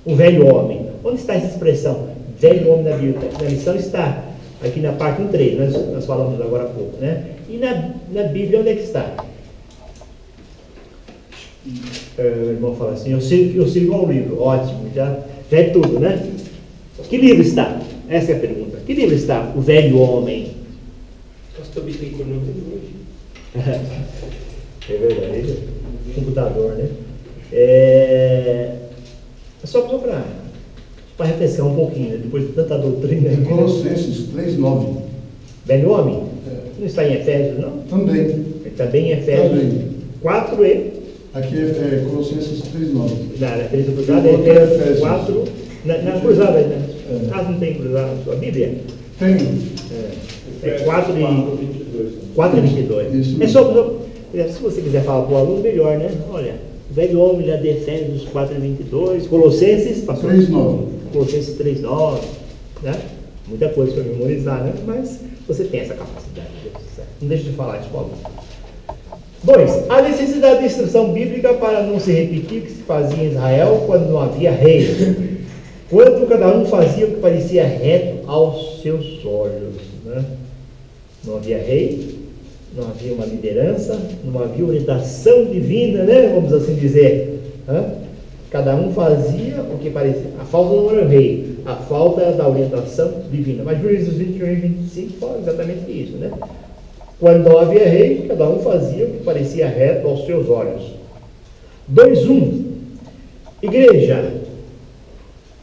Speaker 1: o velho homem? Onde está essa expressão? Velho homem na Bíblia. Na lição está aqui na parte 1.3, nós falamos agora há pouco, né? E na Bíblia, onde é que está? O irmão fala assim, eu sigo ao livro. Ótimo, já é tudo, né? Que livro está? Essa é a pergunta. Que livro está o velho homem?
Speaker 3: Pastor Bittencourt não tem hoje.
Speaker 1: É verdade, computador, né? É só para refrescar um pouquinho, né? Depois de tanta doutrina.
Speaker 5: Colossenses 3:9.
Speaker 1: Velho homem? Não está em Efésios, não?
Speaker 5: Também.
Speaker 1: Também em Efésios.
Speaker 5: Também.
Speaker 1: 4 e...
Speaker 5: Aqui é Colossenses 3:9.
Speaker 1: Na Teresa Cruzada é Efésios 4. Na Cruzada, né? Não tem Cruzada na sua Bíblia?
Speaker 5: Tem.
Speaker 1: É 4 e 22.
Speaker 5: Isso.
Speaker 1: É só, se você quiser falar para o aluno, melhor, né? Olha, o velho homem lá de Efésios 4 e 22, Colossenses
Speaker 5: 3:9.
Speaker 1: Colossenses 3:9, né? Muita coisa para memorizar, né? Mas você tem essa capacidade. Não deixe de falar isso para o aluno. 2. A necessidade de instrução bíblica para não se repetir o que se fazia em Israel quando não havia rei. Quando cada um fazia o que parecia reto aos seus olhos, né? Não havia rei, não havia uma liderança, não havia orientação divina, né? Vamos assim dizer. Cada um fazia o que parecia. A falta não era o rei, a falta era da orientação divina. Mas Juízes 21 e 25 falam exatamente isso, né? Quando não havia rei, cada um fazia o que parecia reto aos seus olhos. 2:1. Igreja,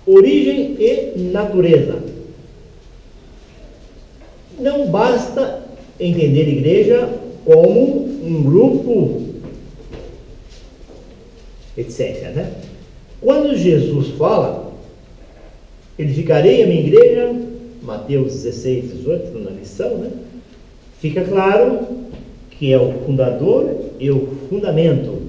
Speaker 1: origem e natureza. Não basta entender igreja como um grupo, etc., né? Quando Jesus fala, edificarei a minha igreja, Mateus 16, 18, na lição, né? Fica claro que é o fundador e o fundamento.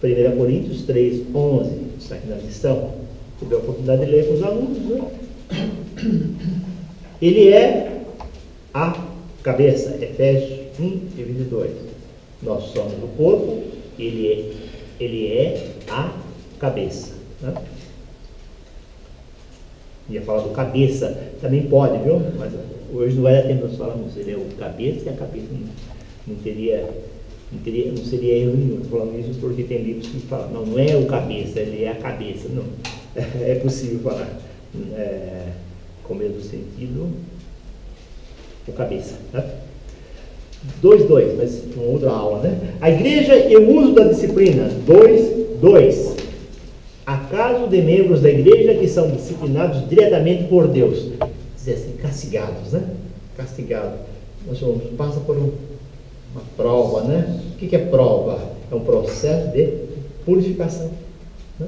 Speaker 1: 1 Coríntios 3, 11, está aqui na lição. Tive a oportunidade de ler com os alunos, né? Ele é a cabeça, Efésios 1 e 22. Nós somos o corpo, ele é a cabeça, né? Ia falar do cabeça, também pode, viu? Mas hoje não vai dar tempo de falarmos. Ele é o cabeça e a cabeça não seria erro nenhum. Estou falando isso porque tem livros que falam, não é o cabeça, ele é a cabeça. Não, é possível falar com o mesmo sentido, o cabeça, tá? 2, mas uma outra aula, né? A igreja e o uso da disciplina. 2. Acaso de membros da igreja que são disciplinados diretamente por Deus, dizer assim, castigados, né? Castigados. Nós passa por uma prova, né? O que é prova? É um processo de purificação, né?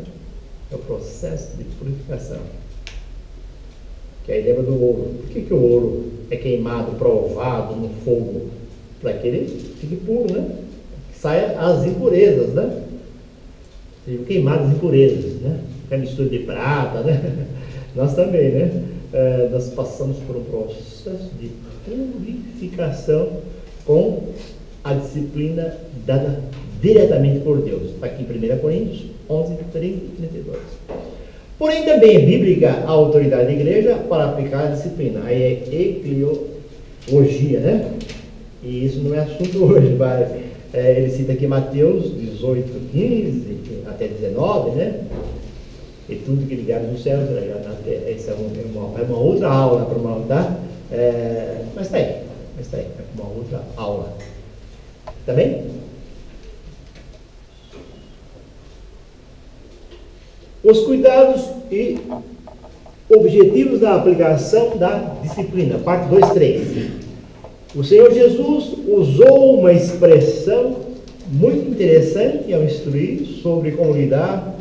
Speaker 1: É o processo de purificação. Que aí lembra do ouro. Por que o ouro é queimado, provado no fogo? Para que ele fique puro, né? Que saia as impurezas, né? Queimadas impurezas, né? A mistura de prata, né? Nós também, né? Nós passamos por um processo de purificação com a disciplina dada diretamente por Deus. Está aqui em 1 Coríntios 11, 30 e 32. Porém, também é bíblica a autoridade da igreja para aplicar a disciplina. Aí é ecleologia, né? E isso não é assunto hoje, mas ele cita aqui Mateus 18, 15 até 19, né? E tudo que ligados no céu, essa é uma outra aula para uma, tá? Mas está aí, é uma outra aula. Tá bem? Os cuidados e objetivos da aplicação da disciplina, parte 2, 3. O Senhor Jesus usou uma expressão muito interessante ao instruir sobre como lidar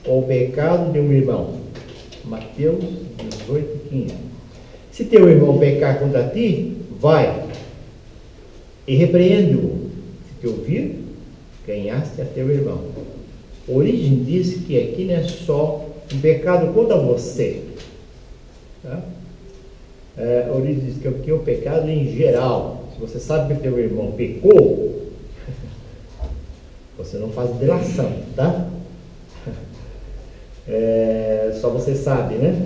Speaker 1: com o pecado de um irmão. Mateus 18, 15. Se teu irmão pecar contra ti, vai e repreende-o. Se te ouvir, ganhaste a teu irmão. Origem disse que aqui não é só um pecado contra você. Tá? Origem diz que aqui é um pecado em geral. Se você sabe que teu irmão pecou, você não faz delação, tá? Só você sabe, né?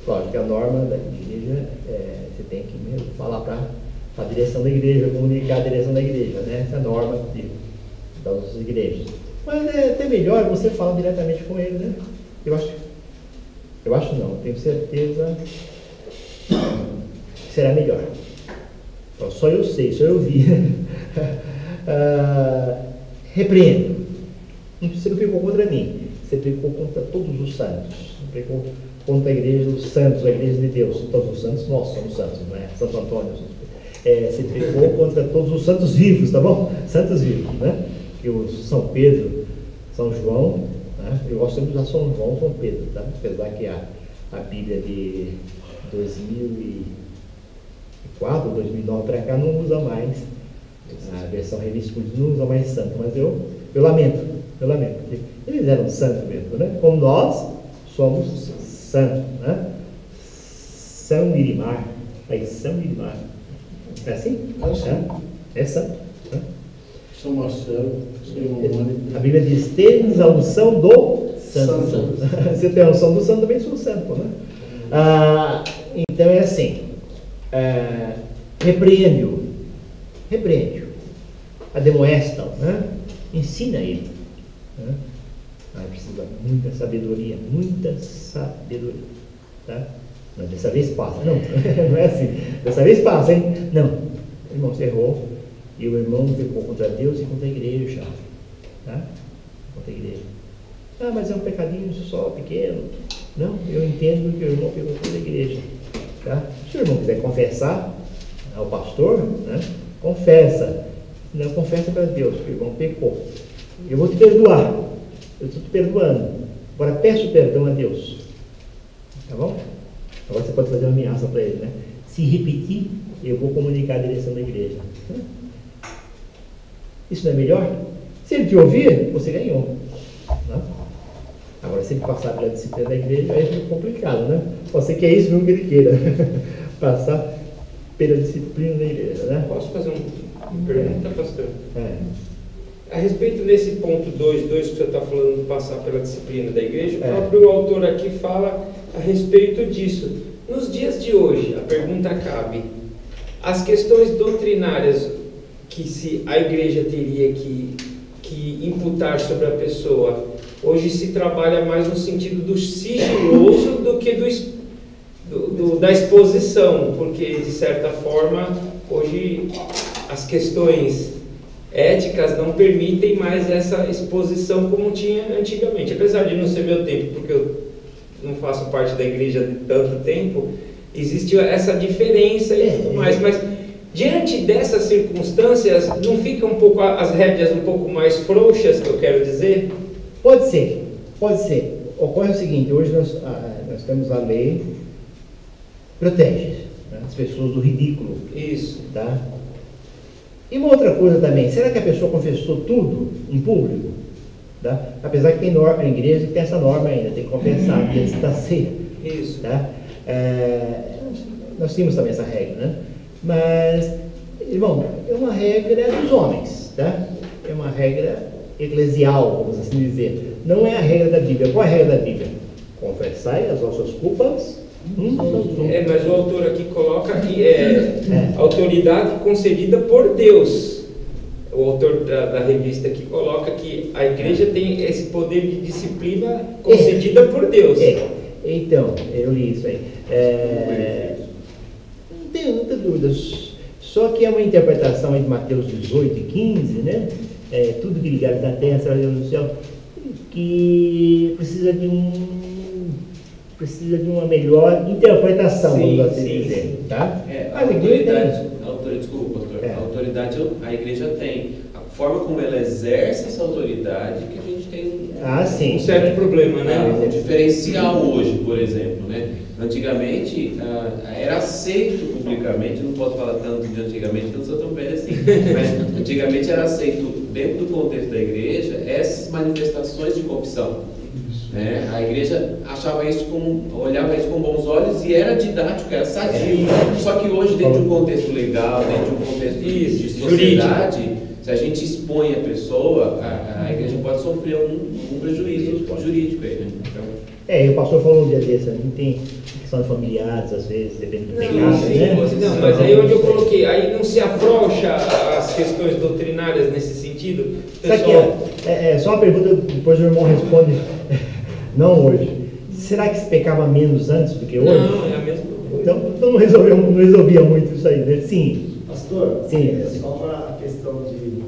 Speaker 1: Claro que a norma da igreja, você tem que mesmo falar para a direção da igreja, comunicar a direção da igreja, né? Essa é a norma das nossas igrejas. Mas é até melhor você falar diretamente com ele, né? Eu acho não, tenho certeza que será melhor. Então, só eu sei, só eu vi. Repreendo. Você não pecou contra mim, você pecou contra todos os santos. Você pecou contra a igreja dos santos, a igreja de Deus. Todos os santos, nós somos santos, não é? Santo Antônio. Você pecou contra todos os santos vivos, tá bom? Santos vivos, né? Que o São Pedro, São João, né? Eu gosto sempre de usar São João, São Pedro, tá? Apesar que a Bíblia de 2004, 2009 para cá não usa mais, a versão revista não usa mais santo, mas eu lamento, eles eram santos mesmo, né? Como nós somos santos, né? São Irimar, aí São Irimar, é assim? É santo, né?
Speaker 5: São Marcelo, São Mônica.
Speaker 1: A Bíblia diz: tens a unção do santo. Você tem a unção do santo, também sou santo, né? Então é assim, repreende-o, ademoesta-o, né? Ensina ele, né? Precisa muita sabedoria, tá? Não, dessa vez passa, não, não é assim, dessa vez passa, hein? Não, o irmão se errou, e o irmão pecou contra Deus e contra a igreja, tá? Contra a igreja. Mas é um pecadinho só, pequeno. Não, eu entendo que o irmão pecou contra a igreja, tá? Se o irmão quiser confessar ao pastor, né? Confessa. Não, confessa para Deus que o irmão pecou. Eu vou te perdoar. Eu estou te perdoando. Agora peço perdão a Deus. Tá bom? Agora você pode fazer uma ameaça para ele, né? Se repetir, eu vou comunicar a direção da igreja. Isso não é melhor? Se ele te ouvir, você ganhou. Não? Agora, se ele passar pela disciplina da igreja, aí é complicado, né? Pode ser que é isso mesmo que ele queira, passar pela disciplina da igreja, né?
Speaker 3: Posso fazer uma pergunta, pastor? A respeito desse ponto 2.2 que o senhor está falando de passar pela disciplina da igreja, o próprio autor aqui fala a respeito disso. Nos dias de hoje, a pergunta cabe: as questões doutrinárias que a igreja teria que imputar sobre a pessoa, hoje se trabalha mais no sentido do sigiloso do que da exposição, porque, de certa forma, hoje as questões éticas não permitem mais essa exposição como tinha antigamente. Apesar de não ser meu tempo, porque eu não faço parte da igreja de tanto tempo, existe essa diferença e tudo mais, mas diante dessas circunstâncias, não fica um pouco as rédeas um pouco mais frouxas, que eu quero dizer?
Speaker 1: Pode ser. Ocorre o seguinte: hoje nós temos a lei protege, né, as pessoas do ridículo.
Speaker 3: Isso.
Speaker 1: Tá? E uma outra coisa também: será que a pessoa confessou tudo em público? Tá? Apesar que tem norma na igreja que tem essa norma ainda, tem que confessar antes de estar ceia.
Speaker 3: Isso.
Speaker 1: Tá? Nós temos também essa regra, né? Mas, irmão, é uma regra dos homens, tá? É uma regra eclesial, vamos assim dizer. Não é a regra da Bíblia. Qual é a regra da Bíblia? Confessai as vossas culpas.
Speaker 3: Mas o autor aqui coloca que autoridade concedida por Deus. O autor da revista aqui coloca que a igreja tem esse poder de disciplina concedida por Deus.
Speaker 1: Então, eu li isso aí. Não tenho muitas dúvidas. Só que é uma interpretação aí de Mateus 18 e 15, né? Tudo que ligar na terra será ligado no céu, que precisa de uma melhor interpretação, vamos assim dizer. Tá?
Speaker 2: A autoridade, desculpa, pastor, a autoridade a igreja tem. A forma como ela exerce essa autoridade que a gente tem
Speaker 3: um certo problema, né?
Speaker 2: Um diferencial hoje, por exemplo, né? Antigamente era aceito publicamente, não posso falar tanto de antigamente, porque eu não sou tão velho assim, mas antigamente era aceito dentro do contexto da igreja essas manifestações de confissão. Né? A igreja olhava isso com bons olhos e era didático, era sadio. Só que hoje, dentro de um contexto legal, dentro de um contexto de sociedade, se a gente expõe a pessoa, a igreja pode sofrer um prejuízo jurídico aí, né?
Speaker 1: O pastor falou um dia desse, a gente tem questões familiares, às vezes, depende do pecado, né?
Speaker 3: Não, mas aí onde eu coloquei, aí não se afrouxa as questões doutrinárias nesse sentido?
Speaker 1: Pessoal... só uma pergunta, depois o irmão responde, não hoje. Será que se pecava menos antes do que hoje?
Speaker 3: Não, é a mesma coisa.
Speaker 1: Então não resolvia muito isso aí, né? Sim.
Speaker 6: Pastor,
Speaker 1: sim.
Speaker 6: Só uma questão de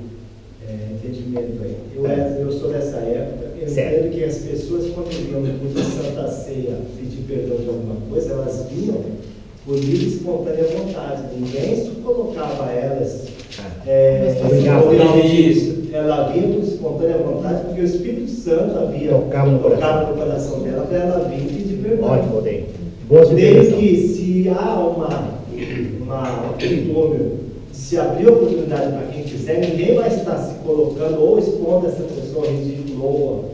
Speaker 6: entendimento aí. Eu sou dessa época, eu entendo que as pessoas, quando vinham depois da Santa Ceia pedir perdão de alguma coisa, elas vinham por livre e espontânea vontade. Ninguém colocava elas. Ela vinha por espontânea vontade, porque o Espírito Santo havia tocado no coração dela para ela vir e pedir perdão.
Speaker 1: Ótimo, odeio. Boa
Speaker 6: desde que se há se abrir oportunidade para quem quiser, ninguém vai estar se colocando ou expondo essa pessoa ridícula.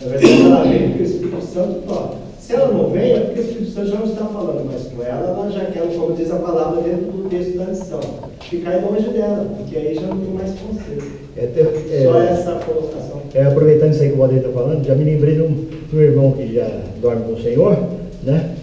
Speaker 6: Na verdade, ela vem porque o Espírito Santo toca. Se ela não vem, é porque o Espírito Santo já não está falando mais com ela já quer, como diz a palavra dentro do texto da lição, ficar longe dela, porque aí já não tem mais conselho. Só essa colocação.
Speaker 1: Aproveitando isso aí que o Valdir está falando, já me lembrei de um irmão que já dorme com o Senhor, né?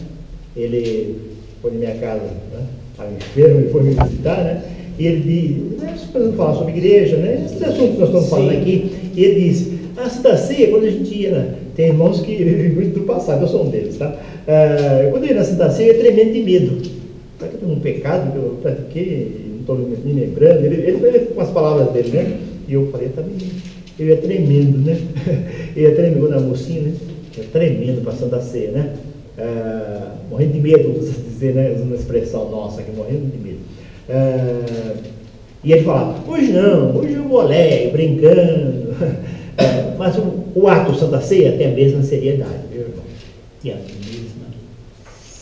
Speaker 1: Ele foi na minha casa, né? Estava enfermo, ele foi me visitar, né? E ele diz, nós falar sobre igreja, né? Esses assuntos que nós estamos falando aqui, e ele diz, a Santa Ceia, quando a gente ia, né? Tem irmãos que vivem muito do passado, eu sou um deles, tá? Quando eu ia na Santa Ceia, eu ia tremendo de medo. Será que eu tenho um pecado que eu pratiquei, não estou me lembrando? Ele com as palavras dele, né? E eu falei, tá bem, eu ia tremendo, né? Eu ia tremendo na mocinha, né? Eu ia tremendo para a Santa Ceia, né? Morrendo de medo, vamos dizer, né? Usando uma expressão nossa aqui, morrendo de medo. E ele falava, hoje eu vou alegre, brincando. Mas o ato Santa Ceia tem a mesma seriedade, viu, irmão? Tem a mesma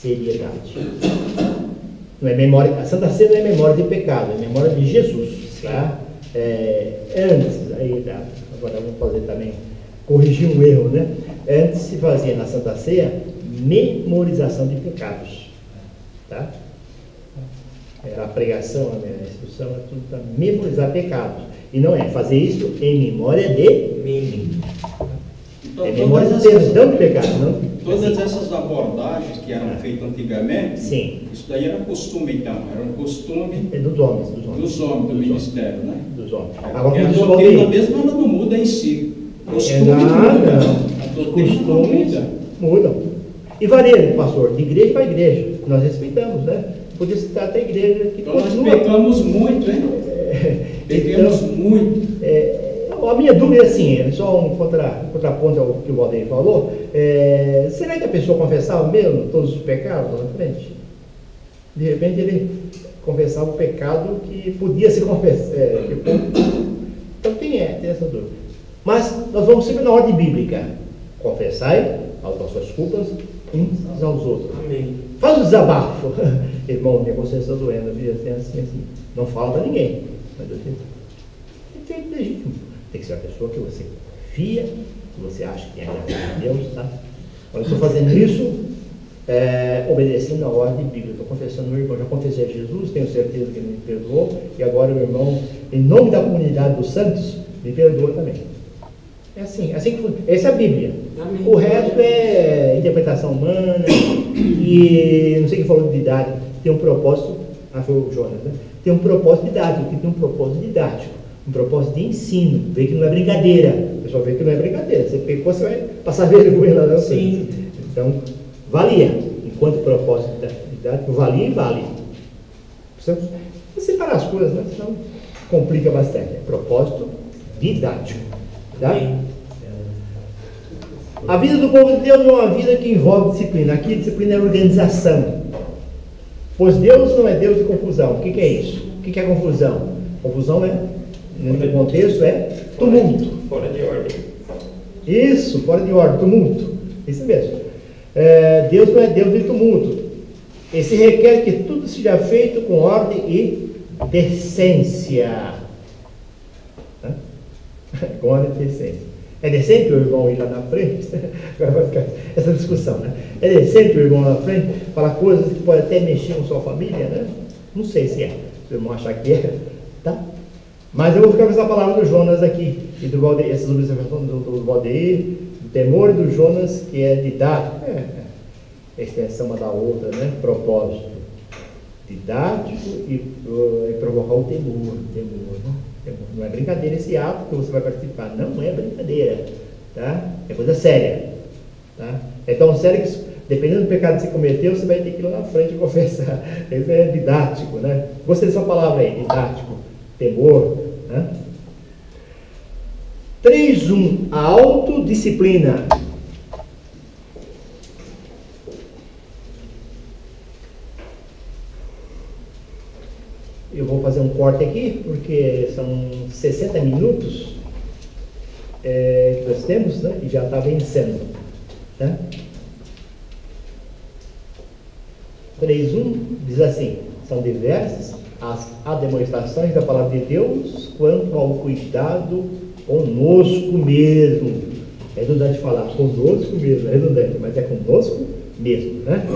Speaker 1: seriedade. Não é memória, a Santa Ceia não é memória de pecado, é memória de Jesus. Tá? Antes, aí, tá? Agora vamos fazer também, corrigir um erro, né? Antes se fazia na Santa Ceia memorização de pecados. Tá? A pregação, a instrução, é tudo para memorizar pecados. E não é fazer isso em memória de mim.
Speaker 7: Então,
Speaker 1: é memória de perdão de pecado. Não?
Speaker 7: Todas essas abordagens que eram feitas antigamente,
Speaker 1: sim,
Speaker 7: isso daí era costume então, era um costume
Speaker 1: dos homens
Speaker 7: do ministério, né?
Speaker 1: Dos homens.
Speaker 7: Agora, a doutrina mesmo ela não muda em si. Costume
Speaker 1: muda.
Speaker 7: A doutrina não muda.
Speaker 1: Mudam. E varia, pastor, de igreja para igreja. Nós respeitamos, né? Podia citar até a igreja que
Speaker 7: então
Speaker 1: continua.
Speaker 7: Nós pecamos muito, hein? Pecamos
Speaker 1: então,
Speaker 7: muito.
Speaker 1: A minha dúvida é assim, é só um contraponto ao que o Valdeir falou. Será que a pessoa confessava mesmo todos os pecados lá na frente? De repente ele confessava o pecado que podia ser confessado. Então tem essa dúvida. Mas nós vamos sempre na ordem bíblica. Confessai as vossas culpas uns aos outros.
Speaker 3: Amém.
Speaker 1: Faz o desabafo. Irmão, minha consciência está doendo, assim. Não fala para ninguém. Mas eu tenho legítimo. Tem que ser uma pessoa que você confia, que você acha que tem a graça de Deus, tá? Quando eu estou fazendo isso, obedecendo a ordem bíblica, estou confessando meu irmão, já confessei a Jesus, tenho certeza que ele me perdoou, e agora o irmão, em nome da comunidade dos santos, me perdoa também. É assim que funciona. Essa é a Bíblia. Amém. O resto é interpretação humana, e não sei quem falou de didático, tem um propósito, foi o Jonas, né? Tem um propósito didático, que tem um propósito didático. Um propósito de ensino, vê que não é brincadeira. O pessoal vê que não é brincadeira. Você pecou, você vai passar vergonha lá na frente. Então, valia. Enquanto propósito didático, valia e vale. Precisamos separar as coisas, né? Senão complica bastante. É propósito didático. Tá? A vida do povo de Deus é uma vida que envolve disciplina. Aqui, disciplina é organização. Pois Deus não é Deus de confusão. O que é isso? O que é confusão? Confusão no contexto é tumulto.
Speaker 3: Fora de ordem.
Speaker 1: Isso, fora de ordem, tumulto. Isso mesmo. Deus não é Deus de tumulto. Ele se requer que tudo seja feito com ordem e decência. Com ordem e decência. É decente o irmão ir lá na frente? Agora vai ficar essa discussão, né? É decente o irmão lá na frente falar coisas que podem até mexer com sua família, né? Não sei se é. Se o irmão achar que é, tá? Mas eu vou ficar com essa palavra do Jonas aqui, e do Valdeir, essas observações do Valdeir, do temor do Jonas, que é didático, extensão uma da outra, né? Propósito didático e provocar o temor, né? Não é brincadeira esse ato que você vai participar, não é brincadeira, tá? É coisa séria, tá? É tão sério que, dependendo do pecado que você cometeu, você vai ter que ir lá na frente e confessar. Isso é didático, né? Gostei dessa palavra aí, didático, temor, né? 3.1. A autodisciplina. Eu vou fazer um corte aqui, porque são 60 minutos que nós temos, né? E já está vencendo, tá? 3.1 diz assim: são diversas as demonstrações da palavra de Deus quanto ao cuidado conosco mesmo. É redundante falar conosco mesmo, é redundante, mas é conosco mesmo, né?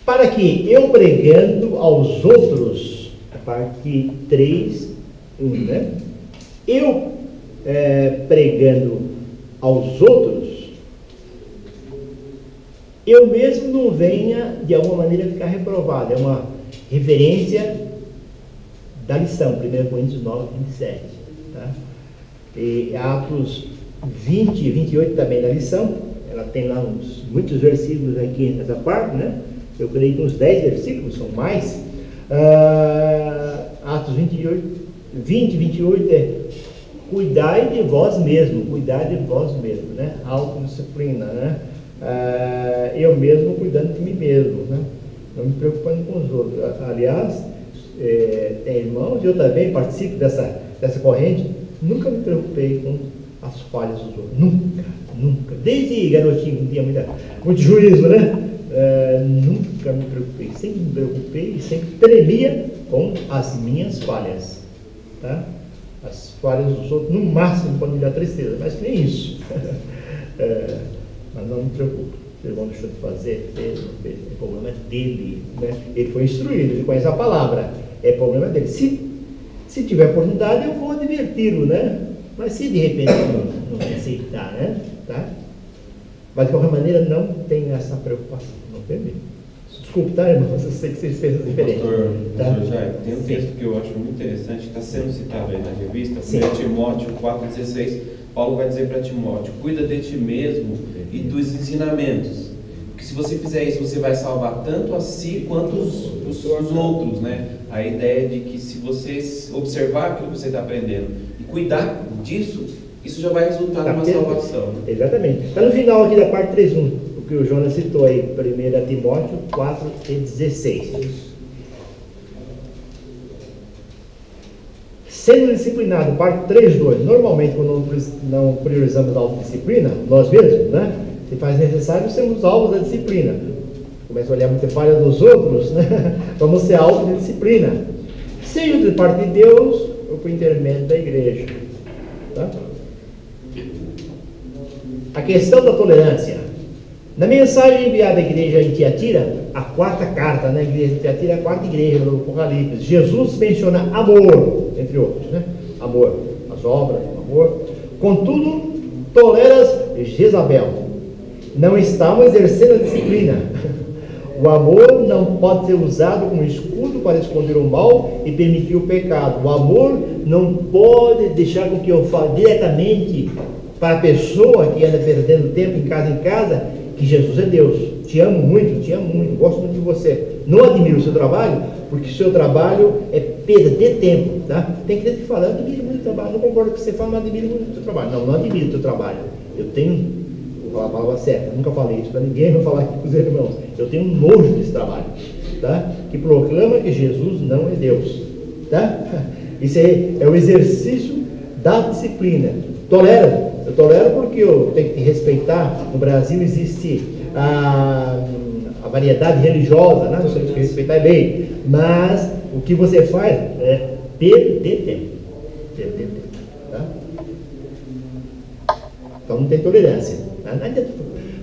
Speaker 1: Para que eu pregando aos outros, a parte 3.1, né? Eu pregando aos outros, eu mesmo não venha de alguma maneira ficar reprovado. É uma referência da lição, 1 Coríntios 9, 27. Tá? E Atos 20 e 28 também da lição. Ela tem lá muitos versículos aqui nessa parte, né? Eu creio que uns 10 versículos, são mais. Atos 20 e 28 é: cuidai de vós mesmo, né? Autodisciplina, né? Eu mesmo cuidando de mim mesmo, né? Não me preocupando com os outros. Aliás, tem irmãos, eu também participo dessa corrente, nunca me preocupei com as falhas dos outros, nunca. Desde garotinho, não tinha muito juízo, né? Nunca me preocupei, sempre me preocupei e sempre tremia com as minhas falhas. Tá? As falhas dos outros, no máximo, podem me dar tristeza, mas nem isso. Mas não me preocupe. O irmão deixou de fazer, o problema é dele. Né? Ele foi instruído, ele conhece a palavra, é problema dele. Se tiver oportunidade, eu vou adverti-lo, né? Mas se de repente não aceitar, né? Tá? Mas de qualquer maneira, não tem essa preocupação, não tem mesmo. Desculpe, tá, irmão? Eu sei que vocês pensam diferente.
Speaker 2: Pastor Jair, tem um texto que eu acho muito interessante, que está sendo citado aí na revista, 1 Timóteo 4,16. Paulo vai dizer para Timóteo: cuida de ti mesmo e dos ensinamentos. Porque se você fizer isso, você vai salvar tanto a si quanto os outros, né? A ideia de que se você observar aquilo que você está aprendendo e cuidar disso, isso já vai resultar numa salvação.
Speaker 1: Exatamente. Está no final aqui da parte 3.1, o que o Jonas citou aí, 1 Timóteo 4,16. Sendo disciplinado, parte 3.2. Normalmente, quando não priorizamos a autodisciplina, nós mesmos, né? Se faz necessário, sermos alvos da disciplina. Começa a olhar muita falha dos outros, né? Vamos ser alvos da disciplina. Seja de parte de Deus ou por intermédio da igreja. Tá? A questão da tolerância. Na mensagem enviada à igreja em Tiatira, a quarta carta, né? A igreja de Tiatira é a quarta igreja do Apocalipse. Jesus menciona amor, entre outros, né? Amor, as obras, amor. Contudo, toleras Jezabel. Não estavam exercendo a disciplina. O amor não pode ser usado como escudo para esconder o mal e permitir o pecado. O amor não pode deixar com que eu fale diretamente para a pessoa que anda perdendo tempo em casa, que Jesus é Deus. Te amo muito, gosto muito de você. Não admiro o seu trabalho, porque o seu trabalho é perder tempo. Tá? Tem que te falar, eu admiro muito o trabalho. Não concordo com o que você fala, mas admiro muito o seu trabalho. Não admiro o seu trabalho. Eu tenho... Vou falar a palavra certa, nunca falei isso para ninguém, vou falar aqui para os irmãos. Eu tenho um nojo desse trabalho, tá? Que proclama que Jesus não é Deus, tá? Isso aí é o exercício da disciplina. Eu tolero porque eu tenho que respeitar. No Brasil existe a variedade religiosa, né? Você tem que respeitar a lei, mas o que você faz é perder tempo, tá? Então não tem tolerância. Não adianta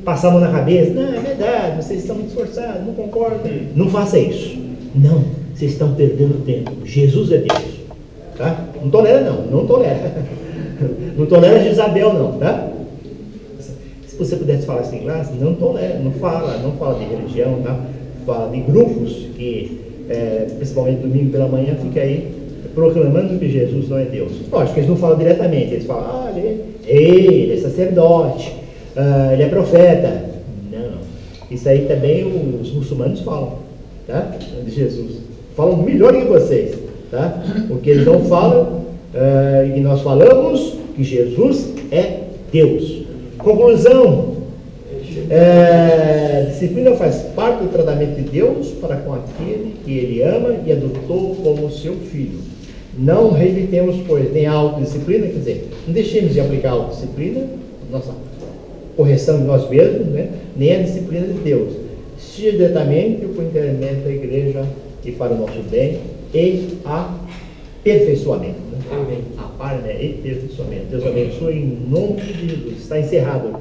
Speaker 1: passar a mão na cabeça, não, é verdade, vocês estão muito esforçados, não concordam. Não faça isso. Não, vocês estão perdendo tempo. Jesus é Deus. Tá? Não tolera, não tolera. Não tolera Jezabel, não, tá? Se você pudesse falar assim, não tolera, não fala de religião, tá? Fala de grupos que, principalmente domingo pela manhã, fica aí proclamando que Jesus não é Deus. Lógico que eles não falam diretamente, eles falam, ele é sacerdote, ele é profeta. Não. Isso aí também os muçulmanos falam, tá? De Jesus. Falam melhor que vocês, tá? Porque eles não falam, e nós falamos que Jesus é Deus. Conclusão. Disciplina faz parte do tratamento de Deus para com aquele que Ele ama e adotou como seu filho. Não reivindicemos, pois, nem a autodisciplina, quer dizer, não deixemos de aplicar a autodisciplina, nossa correção de nós mesmos, né? Nem a disciplina de Deus, seja diretamente por intermédio da igreja e para o nosso bem e aperfeiçoamento. Né?
Speaker 3: Amém.
Speaker 1: A par, né? E aperfeiçoamento. Deus abençoe em nome de Jesus. Está encerrado.